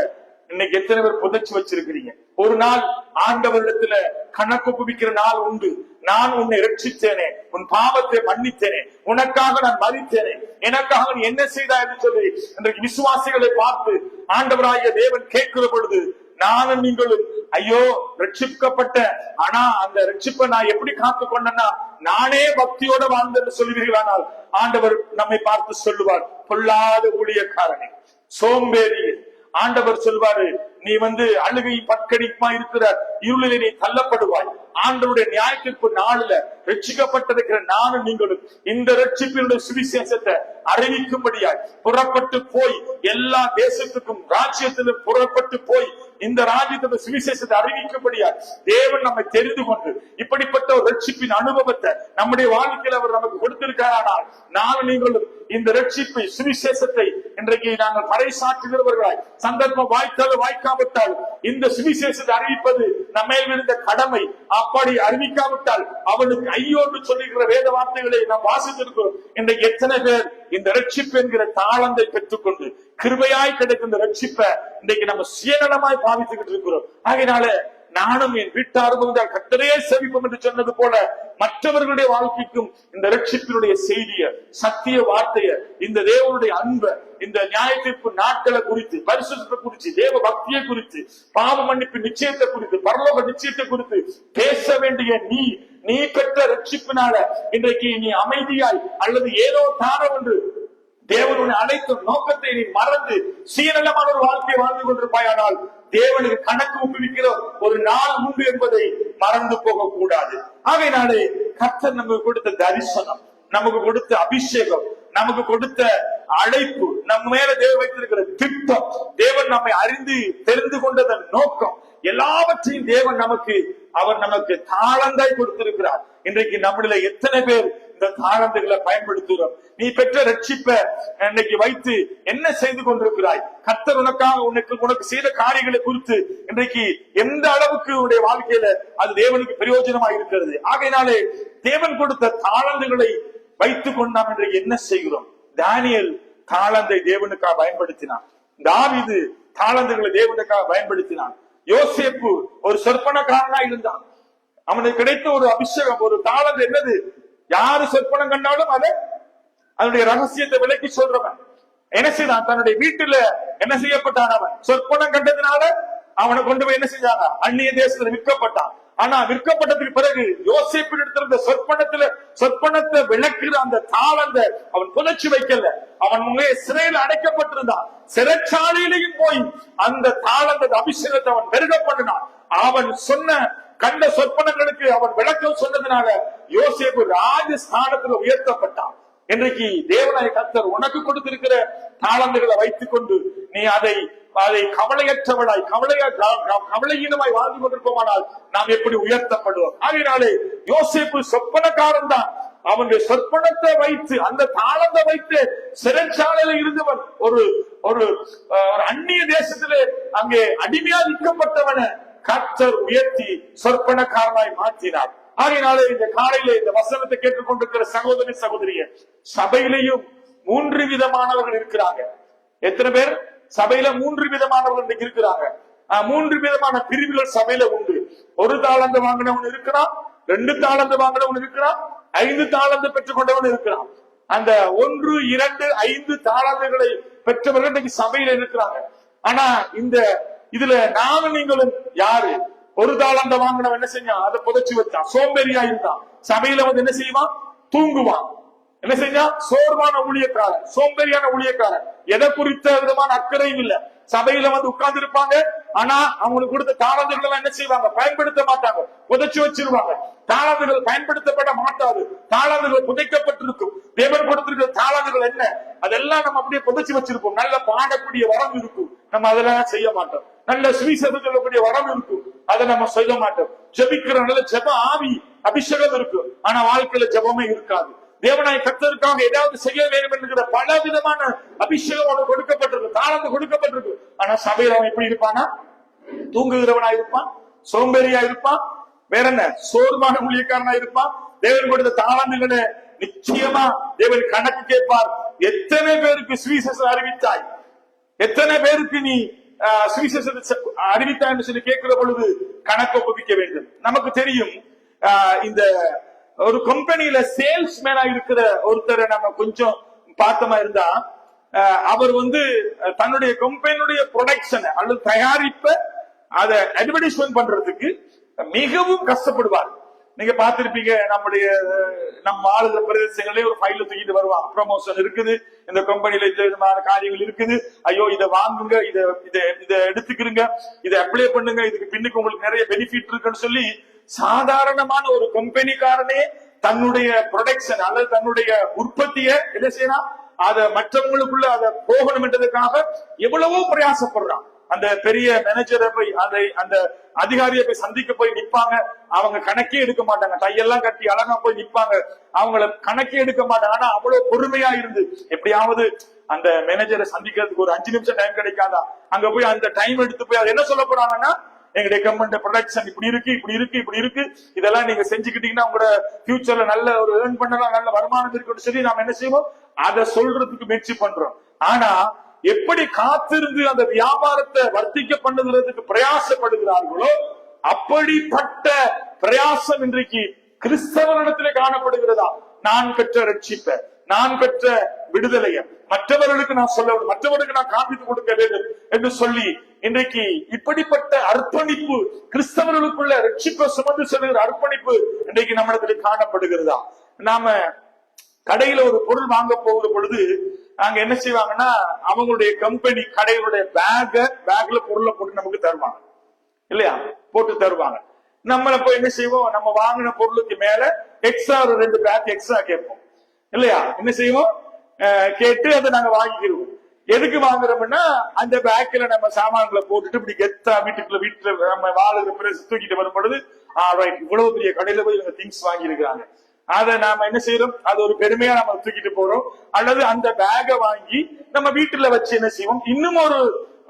இன்னைக்கு எத்தனை பேர் புதைச்சு வச்சிருக்கிறீங்க? ஒரு நாள் ஆண்டவரிடத்துல கணக்கு ஒப்புவிக்கிற நாள் உண்டு. நான் உன்னை ரட்சித்தேனே, உன் பாவத்தை மன்னித்தேனே, உனக்காக நான் மரித்தேனே, எனக்காக நீ என்ன செய்தாய் என்று சொல்லி இன்றைக்கு விசுவாசிகளை பார்த்து ஆண்டவராகிய தேவன் கேட்கிற பொழுது நானும் நீங்களும் ஐயோ ரட்சிக்கப்பட்ட, ஆனா அந்த ரட்சிப்பை நான் எப்படி காத்து கொண்டேன்னா நானே பக்தியோட வாழ்ந்தேன்னு சொல்லுவீர்களானால் ஆண்டவர் நம்மை பார்த்து சொல்லுவார், பொல்லாத ஊழியக்காரனே, சோம்பேறி. ஆண்டவர் சொல்வாரு, நீ அழுகை பட்கடிப்பா இருக்கிற இருளிலே நீ தள்ளப்படுவாய். ஆண்டவருடைய நியாயத்திற்கு நாளில ரட்சிக்கப்பட்டிருக்கிற நானும் நீங்களும் இந்த ரட்சிப்பினுடைய சுவிசேஷத்தை அறிவிக்கும்படியாய் புறப்பட்டு போய் எல்லா தேசத்துக்கும் ராஜ்யத்திலும் புறப்பட்டு போய் இந்த ராஜ்யத்தோட சுவிசேஷத்தை அறிவிக்கும்படியாய் தேவன் நம்மை தெரிந்து கொண்டு இப்படிப்பட்ட ஒரு ரட்சிப்பின் அனுபவத்தை நம்முடைய வாழ்க்கையில் அவர் நமக்கு கொடுத்திருக்கிறானால் நானும் நீங்களும் இந்த ரட்சிப்பை சுவிசேஷத்தை இன்றைக்கு நாங்கள் பறைசாற்றுகிறவர்களாய், சந்தர்ப்பம் வாய்க்காலும் வாய்க்காவிட்டாலும் இந்த சுவிசேஷத்தை அறிவிப்பது நம்ம விழுந்த கடமை. அப்படி அறிவிக்காவிட்டால் அவனுக்கு ஐயோ என்று சொல்லுகிற வேத வார்த்தைகளை நாம் வாசித்திருக்கிறோம். இன்றைக்கு எத்தனை பேர் இந்த ரட்சிப்பு என்கிற தாளந்தை பெற்றுக்கொண்டு கிருபையாய் கிடைக்கின்ற ரட்சிப்பை இன்றைக்கு நம்ம சுயநலமாய் பாவித்துக்கிட்டு இருக்கிறோம். ஆகையினால நானும் என் வீட்டாரும் கர்த்தரையே சேவிப்போம் என்று சொன்னது போல மற்றவர்களுடைய வாழ்க்கைக்கும் இந்த ரட்சிப்பினுடைய செய்திய, சத்திய வார்த்தைய, இந்த தேவனுடைய அன்பை, இந்த நியாயத்தீர்ப்பு நாட்களை குறித்து, பரிசுத்தத்தை குறித்து, தேவ பக்தியை குறித்து, பாவ மன்னிப்பு நிச்சயத்தை குறித்து, பரலோக நிச்சயத்தை குறித்து பேச வேண்டிய நீ பெற்ற ரட்சிப்பினால இன்றைக்கு நீ அமைதியாய் அல்லது ஏதோ தாரம் என்று தேவனுடைய அனைத்து நோக்கத்தை நீ மறந்து சீரளமான ஒரு வாழ்க்கையை வாழ்ந்து கொண்டிருப்பாயானால் தேவனுக்கு கணக்கு ஒப்புவிக்கிற ஒரு நாள் உண்டு என்பதை மறந்து போக கூடாது. ஆகையினாலே கர்த்தர் நமக்கு கொடுத்த தரிசனம், நமக்கு கொடுத்த அபிஷேகம், நமக்கு கொடுத்த அழைப்பு, நம்ம மேல தேவன் வைத்திருக்கிற திட்டம், தேவன் நம்மை அறிந்து தெரிந்து கொண்டதன் நோக்கம் எல்லாவற்றையும் தேவன் அவர் நமக்கு தாளந்தாய் கொடுத்திருக்கிறார். இன்றைக்கு நம்மள எத்தனை பேர் இந்த தாளந்துகளை பயன்படுத்துகிறோம்? நீ பெற்ற ரட்சிப்பை இன்னைக்கு வைத்து என்ன செய்து கொண்டிருக்கிறாய்? கர்த்தர் உனக்கு செய்த காரியங்களை குறித்து இன்றைக்கு எந்த அளவுக்கு உன்னுடைய வாழ்க்கையில அது தேவனுக்கு பிரயோஜனமாக இருக்கிறது? ஆகையினாலே தேவன் கொடுத்த தாளந்துகளை வைத்துக் கொண்டு நாம் இன்றைக்கு என்ன செய்கிறோம்? தானியேல் தாளந்தை தேவனுக்காக பயன்படுத்தினான். தாவீது தாளந்துகளை தேவனுக்காக பயன்படுத்தினான். யோசேப்பு ஒரு சொற்பனக்காரனா இருந்தான். அவனுக்கு கிடைத்த ஒரு அபிஷேகம், ஒரு தாளந்து என்னது? யாரு சொற்பனம் கண்டாலும் அதனுடைய ரகசியத்தை விலக்கி சொல்றவன். என்ன செய்தான்? தன்னுடைய வீட்டுல என்ன செய்யப்பட்டான்? அவன் சொற்பனம் கண்டதுனால அவனை கொண்டு போய் என்ன செஞ்சாங்க? அந்நிய தேசத்துல விற்கப்பட்டான். ஆனா விற்கப்பட்டதுக்கு பிறகு யோசேப்பு எடுத்திருந்த சொற்பனத்தை விளக்குற அந்த தாளந்தை அவன் புதைச்சு வைக்கல. அவன் சிறையில் அடைக்கப்பட்டிருந்தான். சிறைச்சாலையிலையும் போய் அந்த தாளந்த அபிஷேகத்தை அவன் பெருக பண்ணினான். அவன் கண்ட சொற்பனங்களுக்கு அவன் விளக்கம் சொன்னதுனால யோசேப்பு ராஜஸ்தானத்துல உயர்த்தப்பட்டான். இன்றைக்கு தேவனாய கர்த்தர் உனக்கு கொடுத்திருக்கிற தாளந்துகளை வைத்துக் கொண்டு நீ அதை கவலையற்றவளாய் கவலையீனமாய் வாழ்ந்து கொண்டிருப்போமானால் நாம் எப்படி உயர்த்தப்படுவோம்? ஆகையினாலே யோசேப்பு சொற்பனக்காரன் தான். அவனுடைய சொற்பனத்தை வைத்து, அந்த தாளந்தை வைத்து சிறைச்சாலையில இருந்தவன் ஒரு அந்நிய தேசத்திலே அங்கே அடிமையா விற்கப்பட்டவனை கர்த்தர் உயர்த்தி சொற்பனக்காரனாய் மாற்றினார். ஆகையினாலே இந்த காலையில இந்த வசனத்தை கேட்டுக்கொண்டிருக்கிற சகோதரி சகோதரிய, சபையிலையும் 3 விதமானவர்கள் இருக்கிறாங்க. எத்தனை பேர் சபையில 3 விதமானவர்கள் இன்னைக்கு இருக்கிறாங்க? 3 விதமான பிரிவுகள் சபையில உண்டு. 1 தாளந்து வாங்கினவன் இருக்கிறான், 2 தாளந்து வாங்கினவன் இருக்கிறான், 5 தாளந்து பெற்றுக் கொண்டவன் இருக்கிறான். அந்த 1, 2, 5 தாளந்துகளை பெற்றவர்கள் இன்னைக்கு சபையில இருக்கிறாங்க. ஆனா இதுல நானும் நீங்களும் யாரு? 1 தாளந்த வாங்கினவன் என்ன செஞ்சான்? அதை புதைச்சு வச்சான். சோம்பேறியா இருந்தான். சபையில என்ன செய்வான்? தூங்குவான். என்ன செஞ்சான்? சோர்வான ஊழியக்காரன், சோம்பேறியான ஊழியக்காரன். எதை குறித்த விதமான அக்கறையும் இல்ல. சபையில உட்கார்ந்து இருப்பாங்க. ஆனா அவங்களுக்கு கொடுத்த தாளந்துகள் என்ன செய்வாங்க? பயன்படுத்த மாட்டாங்க, புதைச்சு வச்சிருவாங்க. தாளந்துகள் பயன்படுத்தப்பட மாட்டாது. தாளந்துகள் புதைக்கப்பட்டிருக்கும். தேவன் கொடுத்திருக்கிற தாளந்துகள் என்ன? அதெல்லாம் நம்ம அப்படியே புதைச்சு வச்சிருப்போம். நல்ல பாடக்கூடிய வரம் இருக்கும், நம்ம அதெல்லாம் செய்ய மாட்டோம். நல்ல சுவிசேஷம் சொல்லக்கூடிய வரம் இருக்கும், அதை நம்ம செய்ய மாட்டோம். ஜெபிக்கிற நல்ல ஜெப ஆவி அபிஷேகம் இருக்கும், ஆனா வாழ்க்கையில ஜெபமே இருக்காது. தேவனாய் கர்த்தருக்காக ஏதாவது செய்ய வேண்டும் என்கிற பல விதமான அபிஷேகம் அவனுக்கு கொடுக்கப்பட்டிருக்கு, தாளந்து கொடுக்கப்பட்டிருக்கு. ஆனா சபையில் அவன் எப்படி இருப்பானா? தூங்குகிறவனா இருப்பான், சோம்பேறியா இருப்பான், வேற என்ன சோர்வான ஊழியக்காரனா இருப்பான். தேவன் கொடுத்த தாளந்துகளை நிச்சயமா தேவன் கணக்கு கேட்பார். எத்தனை பேருக்கு சுவிசேஷம் அறிவித்தாய்? எத்தனை பேருக்கு நீ சுவிசேஷத்தை அறிவித்தாய் என்று சொல்லி கேட்கிற பொழுது கணக்கு ஒப்புவிக்க வேண்டும். நமக்கு தெரியும், இந்த ஒரு கம்பெனியில சேல்ஸ் மேனா இருக்கிற ஒருத்தரை நம்ம கொஞ்சம் பார்த்தமா இருந்தா, அவர் தன்னுடைய கம்பெனியுடைய ப்ரொடக்ஷன் அல்லது தயாரிப்பை அதை அட்வர்டைஸ்மெண்ட் பண்றதுக்கு மிகவும் கஷ்டப்படுவார். நீங்க பார்த்திருப்பீங்க, நம்ம ஆளுகிற பிரதேசங்களே ஒரு ஃபைல தூக்கிட்டு வருவாங்க. ப்ரமோஷன் இருக்குது, இந்த கம்பெனில இந்த விதமான காரியங்கள் இருக்குது, ஐயோ இதை வாங்குங்க, இதை எடுத்துக்கிறீங்க, இதை அப்ளை பண்ணுங்க, இதுக்கு பின்னுக்கு உங்களுக்கு நிறைய பெனிஃபிட் இருக்குன்னு சொல்லி சாதாரணமான ஒரு கம்பெனிக்காரனே தன்னுடைய ப்ரொடக்ஷன் அல்லது தன்னுடைய உற்பத்தியை என்ன செய்யணும், அதை மற்றவங்களுக்குள்ள அதை போகணும் என்றதுக்காக எவ்வளவோ பிரயாசப்படுறான். அந்த பெரிய மேனேஜரை போய் அந்த அதிகாரியை போய் சந்திக்க போய் நிப்பாங்க. அவங்க கணக்கே எடுக்க மாட்டாங்க, டையெல்லாம் கட்டி அழகா போய் நிப்பாங்க, அவங்கள கணக்கே எடுக்க மாட்டாங்க. ஆனா அவ்வளவு பொறுமையா இருந்து எப்படியாவது அந்த மேனேஜரை சந்திக்கிறதுக்கு ஒரு 5 நிமிஷம் டைம் கிடைக்காதா, அங்க போய் அந்த டைம் எடுத்து போய் அது என்ன சொல்ல போறாங்கன்னா, எங்களுடைய கம்பெனி ப்ரொடக்ஷன் இப்படி இருக்கு, இதெல்லாம் நீங்க செஞ்சுக்கிட்டீங்கன்னா உங்களோட ஃபியூச்சர்ல நல்ல ஒரு ஏர்ன் பண்ணலாம், நல்ல வருமானம் இருக்குன்னு சொல்லி நாம என்ன செய்வோம், அதை சொல்றதுக்கு முயற்சி பண்றோம். ஆனா எப்படி காத்திருந்து அந்த வியாபாரத்தை வர்த்திக்க பண்ணுகிறதுக்கு பிரயாசப்படுகிறார்களோ அப்படிப்பட்ட பிரயாசம் இன்றைக்கு கிறிஸ்தவனிடத்திலே காணப்படுகிறதா? நான் பெற்ற ரட்சிப்ப, நான் பெற்ற விடுதலைய மற்றவர்களுக்கு நான் சொல்ல, மற்றவர்களுக்கு நான் காண்பித்து கொடுக்க வேண்டும் என்று சொல்லி இன்றைக்கு இப்படிப்பட்ட அர்ப்பணிப்பு, கிறிஸ்தவர்களுக்குள்ள ரட்சிப்பை சுமந்து செல்கிற அர்ப்பணிப்பு இன்றைக்கு நம்மிடத்திலே காணப்படுகிறதா? நாம கடையில ஒரு பொருள் வாங்க போகிற பொழுது அங்க என்ன செய்வாங்கன்னா, அவங்களுடைய கம்பெனி கடைகளுடைய பேக்ல பொருளை போட்டு நமக்கு தருவாங்க இல்லையா, போட்டு தருவாங்க. நம்மள போய் என்ன செய்வோம், நம்ம வாங்கின பொருளுக்கு மேல எக்ஸ்ட்ரா ஒரு 2 பேக் எக்ஸ்ட்ரா கேட்போம் இல்லையா, என்ன செய்வோம், கேட்டு அதை நாங்க வாங்கிக்கிறோம். எதுக்கு வாங்குறோம்னா, அந்த பேக்ல நம்ம சாமான்களை போட்டுட்டு இப்படி கெத்தா வீட்டுல நம்ம வாழுகிற பிறகு தூக்கிட்டு வரும் பொழுது இவ்வளவு பெரிய கடையில போய் இவங்க திங்ஸ் வாங்கி இருக்கிறாங்க, அதை நாம என்ன செய்யறோம், அது ஒரு பெருமையா நம்ம தூக்கிட்டு போறோம். அல்லது அந்த பேக்கை வாங்கி நம்ம வீட்டுல வச்சு என்ன செய்வோம், இன்னும்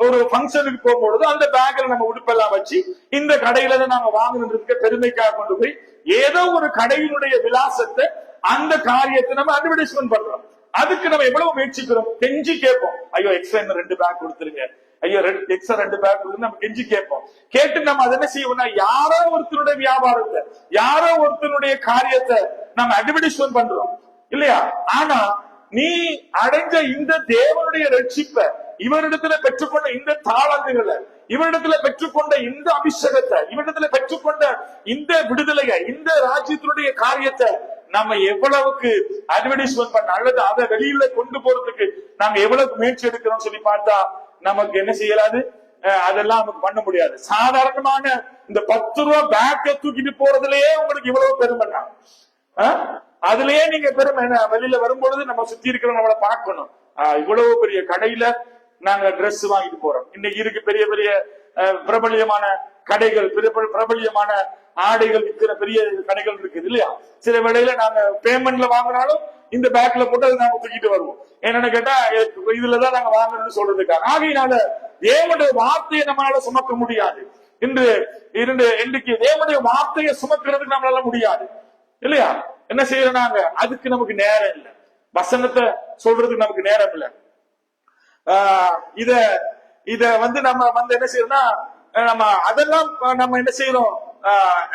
ஒரு ஃபங்க்ஷனுக்கு போகும்பொழுது அந்த பேக்ல நம்ம உடுப்பெல்லாம் வச்சு இந்த கடையில தான் நாங்க வாங்கணுன்றதுக்கு பெருமைக்காக கொண்டு போய் ஏதோ ஒரு கடையினுடைய விலாசத்தை, அந்த காரியத்தை நம்ம அட்வர்டைஸ்மெண்ட் பண்றோம். அதுக்கு நம்ம எவ்வளவு முயற்சிக்கிறோம், கெஞ்சி கேட்போம், ஐயோ எக்ஸ்ட்ரா 2 பேக் கொடுத்துருங்க, ஐயோ எக்ஸ்ட்ரா 2 பேக் கொடுத்து நம்ம கெஞ்சி கேட்போம். கேட்டு நம்ம அதை என்ன செய்வோம்னா, யாரோ ஒருத்தருடைய வியாபாரத்தை, யாரோ ஒருத்தருடைய காரியத்தை நம்ம அட்வர்டைஸ்மெண்ட் பண்றோம் இல்லையா. ஆனா நீ அடைஞ்ச இந்த தேவனுடைய ரட்சிப்பை, இவரிடத்துல பெற்றுக்கொண்ட இந்த தாளந்துகளை, இவரிடத்துல பெற்றுக்கொண்ட இந்த அபிஷேகத்தை, இவரிடத்துல பெற்றுக்கொண்ட இந்த விடுதலையை, இந்த ராஜ்யத்தினுடைய காரியத்தை நம்ம எவ்வளவுக்கு அட்வர்டைஸ்மெண்ட் பண்ண, அல்லது அதை வெளியில கொண்டு போறதுக்கு நாம எவ்வளவு முயற்சி எடுக்கிறோம் சொல்லி பார்த்தா நமக்கு என்ன செய்யலாது, அதெல்லாம் நமக்கு பண்ண முடியாது. சாதாரணமான இந்த 10 ரூபா பேக்கை தூக்கிட்டு போறதுலயே உங்களுக்கு இவ்வளவு பெருமை, அதுலயே நீங்க பெருமை. வெளியில வரும்பொழுது நம்ம சுத்தி இருக்கிற நம்மளை பார்க்கணும், இவ்வளவு பெரிய கடையில நாங்க ட்ரெஸ் வாங்கிட்டு போறோம். இன்னைக்கு இருக்கு பெரிய பெரிய பிரபலியமான கடைகள், பிரபலியமான ஆடைகள் விற்கிற பெரிய கடைகள் இருக்குது இல்லையா. சில வேளையில நாங்க பேமெண்ட்ல வாங்கினாலும் இந்த பேக்ல போட்டு அதை நாங்க தூக்கிட்டு வருவோம். என்னன்னு கேட்டா இதுலதான் நாங்க வாங்கணும்னு சொல்றதுக்காக. ஆகையினால தேவனுடைய வார்த்தையை நம்மளால சுமக்க முடியாது. இன்றைக்கு தேவனுடைய வார்த்தையை சுமக்கிறதுக்கு நம்மளால முடியாது இல்லையா. என்ன செய்யறோம் நாங்க, அதுக்கு நமக்கு நேரம் இல்லை, வசனத்தை சொல்றதுக்கு நமக்கு நேரம் இல்லை. இத நம்ம என்ன செய்யறோம்னா, நம்ம அதெல்லாம் நம்ம என்ன செய்யறோம்,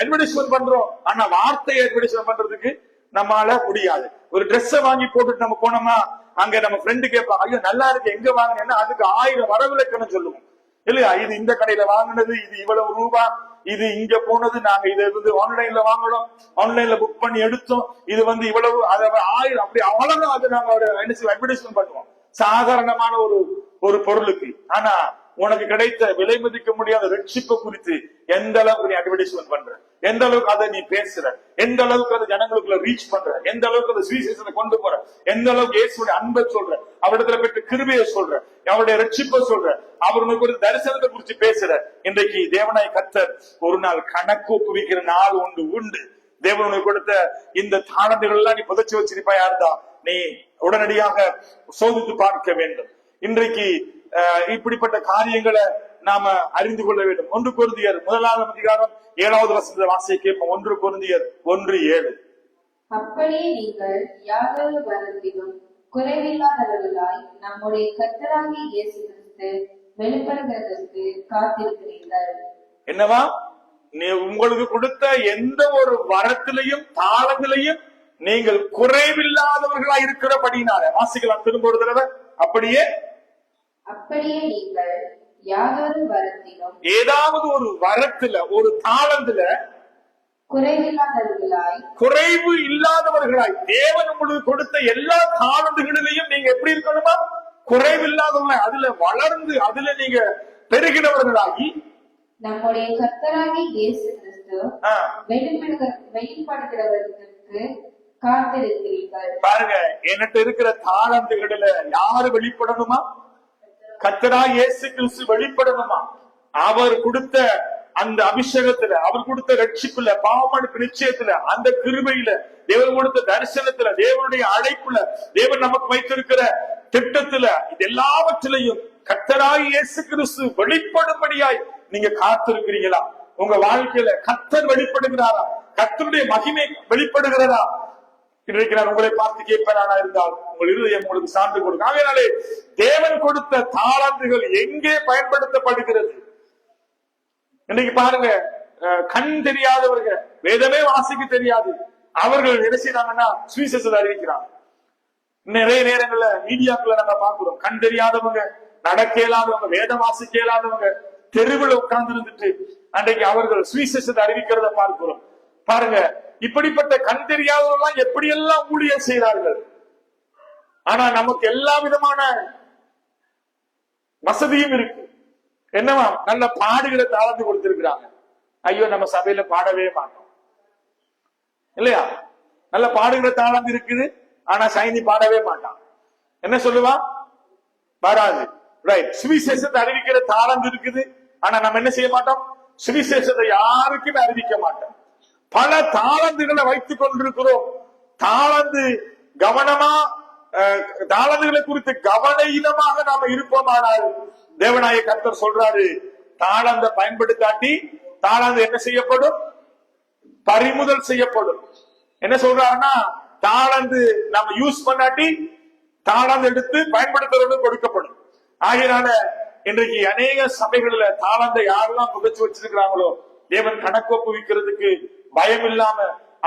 அட்வர்டைஸ்மெண்ட் பண்றோம். ஆனா வார்த்தையை அட்வர்டைஸ்மெண்ட் பண்றதுக்கு நம்மளால முடியாது. ஒரு ட்ரெஸ்ஸை வாங்கி போட்டுட்டு நம்ம போனோம்னா அங்க நம்ம ஃப்ரெண்டு கேட்பாங்க, ஐயோ நல்லா இருக்கு, எங்க வாங்கினேன்னா அதுக்கு 1000 வரவிலக்கணம் சொல்லுவோம் இல்லையா. இது இந்த கடையில வாங்கினது, இது இவ்வளவு ரூபா, இது இங்க போனது, நாங்க இதை ஆன்லைன்ல வாங்கணும், ஆன்லைன்ல புக் பண்ணி எடுத்தோம், இது இவ்வளவு, அதை 1000 அப்படி அவ்வளவுதான் அது நாங்க அட்வர்டைஸ்மெண்ட் பண்ணுவோம் சாதாரணமான ஒரு பொருளுக்கு. ஆனா உனக்கு கிடைத்த விலை மதிக்க முடியாத ரட்சிப்பை குறித்து எந்த அளவுக்கு நீ அட்வர்டைஸ்மெண்ட் பண்ற, எந்த அளவுக்கு அதை நீ பேசுற, எந்த அளவுக்கு அதை ஜனங்களுக்குள்ள ரீச் பண்ற, எந்த அளவுக்கு அதை சுவிசேஷத்தை கொண்டு போற, எந்த அளவுக்கு இயேசுடைய அன்பை சொல்ற, அவரிடத்துல பெற்ற கிருபையை சொல்ற, அவருடைய ரட்சிப்பை சொல்ற, அவருக்கு ஒரு தரிசனத்தை குறித்து பேசுற. இன்றைக்கு தேவனாய் கர்த்தர் ஒரு நாள் கணக்கு ஒப்புவிக்கிற நாள் உண்டு. தேவனுக்கு கொடுத்த இந்த தாளந்துகள் எல்லாம் நீ புதைச்சு வச்சிருப்பாயா இருந்தா நீ உடனடியாக சோதித்து பார்க்க வேண்டும். இன்றைக்கு இப்படிப்பட்ட காரியங்களை நாம அறிந்து கொள்ள வேண்டும். 1 கொரிந்தியர் 1ஆம் அதிகாரம் 7வது வசனத்தை வாசிக்க கேட்போம். 1 கொரிந்தியர் 1:7. அப்படியே நீங்கள் யாதொரு வரத்திலும் குறைவில்லாதவர்களாய் நம்முடைய கர்த்தராகிய இயேசு கிறிஸ்து வெளிப்படுகிறதற்கு காத்திருக்கிறீர்கள். என்னவா, நீ உங்களுக்கு கொடுத்த எந்த ஒரு வரத்திலையும் தாளத்திலையும் நீங்கள் குறைவில்லாதவர்களாய் இருக்கிறபடினால. வாசிக்கலாம் திரும்ப ஒரு தடவை. அப்படியே நீங்கள் யாதொரு வரத்திலும், ஏதாவது ஒரு வரத்துல, ஒரு தாளத்துல குறைவு இல்லாதவர்களாய், தேவன் உங்களுக்கு கொடுத்த எல்லா தாளந்துகளிலையும் நீங்க எப்படி இருக்கணுமா, குறைவில்லாதவர்களாய், அதுல வளர்ந்து அதுல நீங்க பெருகினவர்களாகி நம்முடைய கர்த்தராகிய இயேசு கிறிஸ்து வெளிப்படுகிறவர்களுக்கு காத்திருக்கிறீர்கள். பாருங்க, என்கிட்ட இருக்கிற தாளந்துகளில யாரு வெளிப்படணுமா, கர்த்தராகிய இயேசு கிறிஸ்து வெளிப்படணுமா? அவர் கொடுத்த அந்த அபிஷேகத்துல, அவர் கொடுத்த ரட்சிப்புல, பாவமன்னிப்பு நிச்சயத்துல, அந்த கிருபையில, தேவன் கொடுத்த தரிசனத்துல, தேவனுடைய அழைப்புல, தேவன் நமக்கு வைத்திருக்கிற திட்டத்துல, இது எல்லாவற்றிலையும் கர்த்தராகிய இயேசு கிறிஸ்து வெளிப்படும்படியாய் நீங்க காத்திருக்கிறீங்களா? உங்க வாழ்க்கையில கர்த்தர் வெளிப்படுகிறாரா? கர்த்தருடைய மகிமை வெளிப்படுகிறதா? இன்றைக்கு நான் உங்களை பார்த்து கேட்பேனா இருந்தால் உங்கள் இருதயம் உங்களுக்கு சான்று கொடுக்கும். ஆகையினாலே தேவன் கொடுத்த தாளந்துகள் எங்கே பயன்படுத்தப்படுகிறது? இன்னைக்கு பாருங்க, கண் தெரியாதவர்கள், வேதமே வாசிக்க தெரியாது, அவர்கள் என்ன செய்யறாங்கன்னா சுவிசேஷத்தை அறிவிக்கிறாங்க. நிறைய நேரங்கள்ல மீடியாக்களை நம்ம பாக்குறோம், கண் தெரியாதவங்க, நடக்க இயலாதவங்க, வேதம் வாசிக்க இயலாதவங்க தெருவில் உட்கார்ந்து இருந்துட்டு அன்றைக்கு அவர்கள் சுவிசேஷத்தை அறிவிக்கிறத பார்க்கிறோம். பாருங்க, இப்படிப்பட்ட கண் தெரியாதவர்கள் எப்படியெல்லாம் ஊழியம் செய்கிறார்கள். ஆனா நமக்கு எல்லா விதமான வசதியும் இருக்கு. என்னவா, நல்ல பாடுகிற தாளந்து கொடுத்திருக்கிறாங்க. ஐயோ, நம்ம சபையில பாடவே மாட்டோம் இல்லையா? நல்ல பாடுகிற தாளந்து இருக்குது, ஆனா சைனி பாடவே மாட்டான். என்ன சொல்லுவான்? வராது. ரைட். சுவிசேஷத்தை அறிவிக்கிற தாளந்து இருக்குது, ஆனா நம்ம என்ன செய்ய மாட்டோம்? சுவிசேஷத்தை யாருக்குமே அறிவிக்க மாட்டோம். பல தாளந்துகளை வைத்துக் கொண்டிருக்கிறோம். தாளந்து கவனமா, தாளந்துகளை குறித்து கவனமாக நாம இருப்போமானால் தேவனாய கர்த்தர் சொல்றாரு, தாளந்த பயன்படுத்தாட்டி தாளந்து என்ன செய்யப்படும்? பறிமுதல் செய்யப்படும். என்ன சொல்றாருன்னா, தாளந்து நம்ம யூஸ் பண்ணாட்டி தாளந்து எடுத்து பயன்படுத்துறது கொடுக்கப்படும். ஆகையினால இன்றைக்கு அநேக சபைகளில தாளந்தை யாரெல்லாம் புதைச்சு வச்சிருக்கிறாங்களோ, தேவன் கணக்கு ஒப்புவிக்கிறதுக்கு பயம் இல்லாம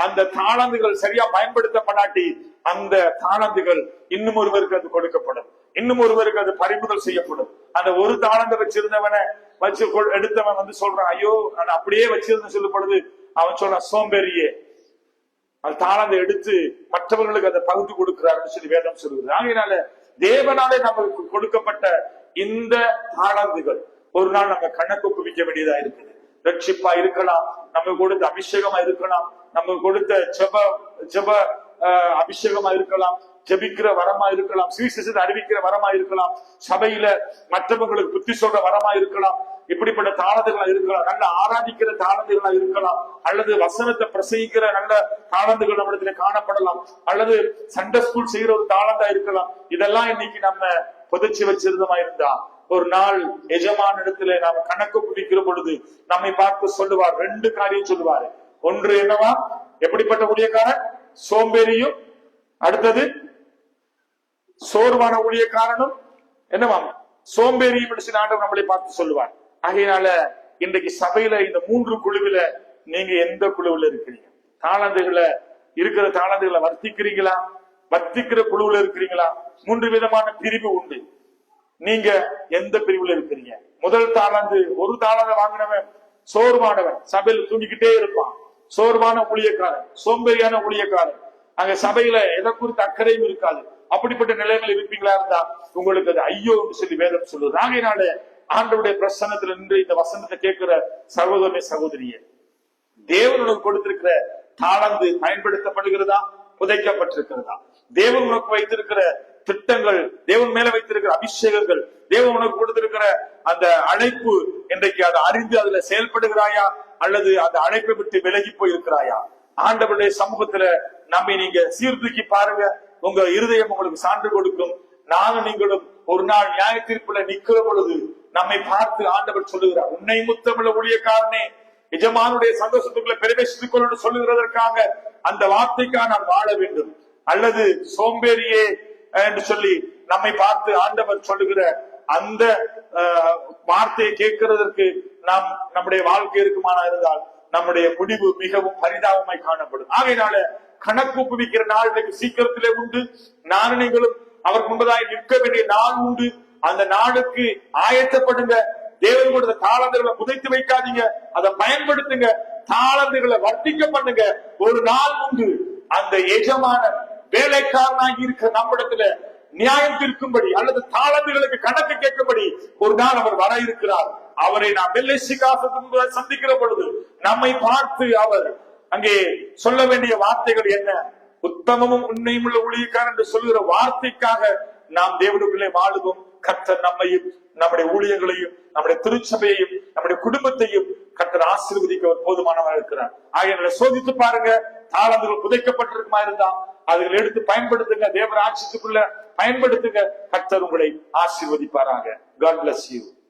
அந்த தாளந்துகள் சரியா பயன்படுத்தப்படாட்டி அந்த தாளந்துகள் இன்னும் ஒருவருக்கு அது கொடுக்கப்படும், இன்னும் ஒருவருக்கு அது பறிமுதல் செய்யப்படும். அந்த ஒரு தாளந்தை வச்சிருந்தவனை வச்சு எடுத்தவன் வந்து சொல்றான், ஐயோ நான் அப்படியே வச்சிருந்த சொல்லப்படுது. அவன் சொல்றான், சோம்பேறியே, அந்த தாளந்தை எடுத்து மற்றவர்களுக்கு அதை பகுத்து கொடுக்கிறாருன்னு சொல்லி வேதம் சொல்லுது. ஆகையினால தேவனாலே நமக்கு கொடுக்கப்பட்ட இந்த தாளந்துகள் ஒரு நாள் நம்ம கணக்கு ஒப்புவிக்க வேண்டியதா இருக்குது. ரட்சிப்பா இருக்கலாம், நம்ம கொடுத்த அபிஷேகமா இருக்கலாம், நம்ம கொடுத்த ஜெப அபிஷேகமா இருக்கலாம், ஜெபிக்கிற வரமா இருக்கலாம், சுவிசேஷத்தை அறிவிக்கிற வரமா இருக்கலாம், சபையில மற்றவங்களுக்கு புத்தி சொல்ற வரமா இருக்கலாம், இப்படிப்பட்ட தாளந்துகளா இருக்கலாம், நல்ல ஆராதிக்கிற தாளந்துகளா இருக்கலாம், அல்லது வசனத்தை பிரசங்கிக்கிற நல்ல தாளந்துகள் நம்மிடத்துல காணப்படலாம், அல்லது சண்டே ஸ்கூல் செய்யற ஒரு தாளந்தா இருக்கலாம். இதெல்லாம் இன்னைக்கு நம்ம புதைச்சி வச்சிருந்தமா இருந்தா ஒரு நாள் எஜமான இடத்துல நாம கணக்கு பிடிக்கிற பொழுது நம்மை பார்த்து சொல்லுவார், ரெண்டு காரியம் சொல்லுவாரு. ஒன்று என்னவா, எப்படிப்பட்ட ஊழியக்காரன்? சோம்பேறியும், அடுத்தது சோர்வான ஊழியக்காரனும் என்னவா, சோம்பேறியும் ஆண்டவர் நம்மளை பார்த்து சொல்லுவார். ஆகையினால இன்றைக்கு சபையில இந்த மூன்று குழுவில நீங்க எந்த குழுவில் இருக்கிறீங்க? தாளந்துகளை இருக்கிற தாளந்துகளை வர்த்திக்கிறீங்களா? வர்த்திக்கிற குழுவில் இருக்கிறீங்களா? மூன்று விதமான பிரிவு உண்டு. நீங்க எந்த பிரிவுல இருக்கிறீங்க? முதல் தாளந்து, ஒரு தாளந்தை வாங்கினவன் சோர்வானவன், சபையில் தூங்கிக்கிட்டே இருப்பான், சோர்வான ஊழியக்காரன், சோம்பேறியான ஊழியக்காரன். அங்க சபையில எதை குறித்து அக்கறையும் இருக்காது. அப்படிப்பட்ட நிலைகள் இருப்பீங்களா இருந்தா உங்களுக்கு அது ஐயோ என்று சொல்லி வேதம் சொல்லுது. ஆகையினால ஆண்டவருடைய பிரசன்னத்துல நின்று இந்த வசனத்தை கேட்கிற சகோதரனே, சகோதரியே, தேவன் உனக்கு கொடுத்திருக்கிற தாளந்து பயன்படுத்தப்படுகிறதா? புதைக்கப்பட்டிருக்கிறதா? தேவன் உனக்கு வைத்திருக்கிற திட்டங்கள், தேவன் மேல வைத்திருக்கிற அபிஷேகங்கள், தேவன் உனக்கு கொடுத்திருக்கிற அந்த அழைப்பு, இன்றைக்கு அதை அறிந்து அதுல செயல்படுகிறாயா? அல்லது அந்த அழைப்பை விட்டு விலகி போயிருக்கிறாயா? ஆண்டவருடைய சமூகத்துல நம்மை நீங்க சீர்தூக்கி பாருங்க. உங்க இருதயம் உங்களுக்கு சான்று கொடுக்கும். நானும் நீங்களும் ஒரு நாள் நியாய தீர்ப்புல நிக்கிற பொழுது நம்மை பார்த்து ஆண்டவர் சொல்லுகிறார், உன்னை முத்தமிழ ஊழியக்காரனே, எஜமானுடைய சந்தோஷத்துக்குள்ள பிரவேசித்துக் கொள்ள சொல்லுகிறதற்காக அந்த வார்த்தைக்காக நாம் வாழ வேண்டும். அல்லது சோம்பேறியே என்று சொல்லி நம்மை பார்த்து ஆண்டவர் சொல்லுகிற அந்த வார்த்தையை கேட்கிறதற்கு நாம் நம்முடைய வாழ்க்கை இருக்குமானா இருந்தால் நம்முடைய முடிவு மிகவும் பரிதாபமாய் காணப்படும். ஆகையினால கணக்கு ஒப்புவிக்கிற நாள் இன்னைக்கு சீக்கிரத்திலே உண்டு. நானும் நீங்களும் அவர் முன்பதாய் நிற்க வேண்டிய நாள் உண்டு. அந்த நாளுக்கு ஆயத்தப்படுங்க. தேவன் கொடுத்த தாளந்துகளை புதைத்து வைக்காதீங்க, அதை பயன்படுத்துங்க. தாளந்துகளை வர்த்திக்க பண்ணுங்க. ஒரு நாள் உண்டு, அந்த எஜமான வேலைக்காரனாகி இருக்க நம்மிடத்துல நியாயம் தீர்க்கும்படி அல்லது தாளந்துகளுக்கு கணக்கு கேட்கும்படி ஒரு நாள் அவர் வர இருக்கிறார். அவரை நாம் வெள்ளை சிங்காசனத்தின் சந்திக்கிற பொழுது நம்மை பார்த்து அவர் அங்கே சொல்ல வேண்டிய வார்த்தைகள் என்ன? உத்தமமும் உண்மையும் உள்ள ஊழியக்காரன் என்று சொல்லுகிற வார்த்தைக்காக நாம் தேவனுக்குள்ளே வாழுவோம். கர்த்தர் நம்மையும் நம்முடைய ஊழியர்களையும் நம்முடைய திருச்சபையையும் நம்முடைய குடும்பத்தையும் கர்த்தர் ஆசீர்வதிக்க ஒரு போதுமானவராக இருக்கிறார். ஆகையால சோதித்து பாருங்க. தாளந்துகள் புதைக்கப்பட்டிருக்குமா இருந்தா அதுகளை எடுத்து பயன்படுத்துங்க. தேவ ராஜ்யத்துக்குள்ள பயன்படுத்துங்க. கர்த்தர் உங்களை ஆசீர்வதிப்பாராக. God bless you.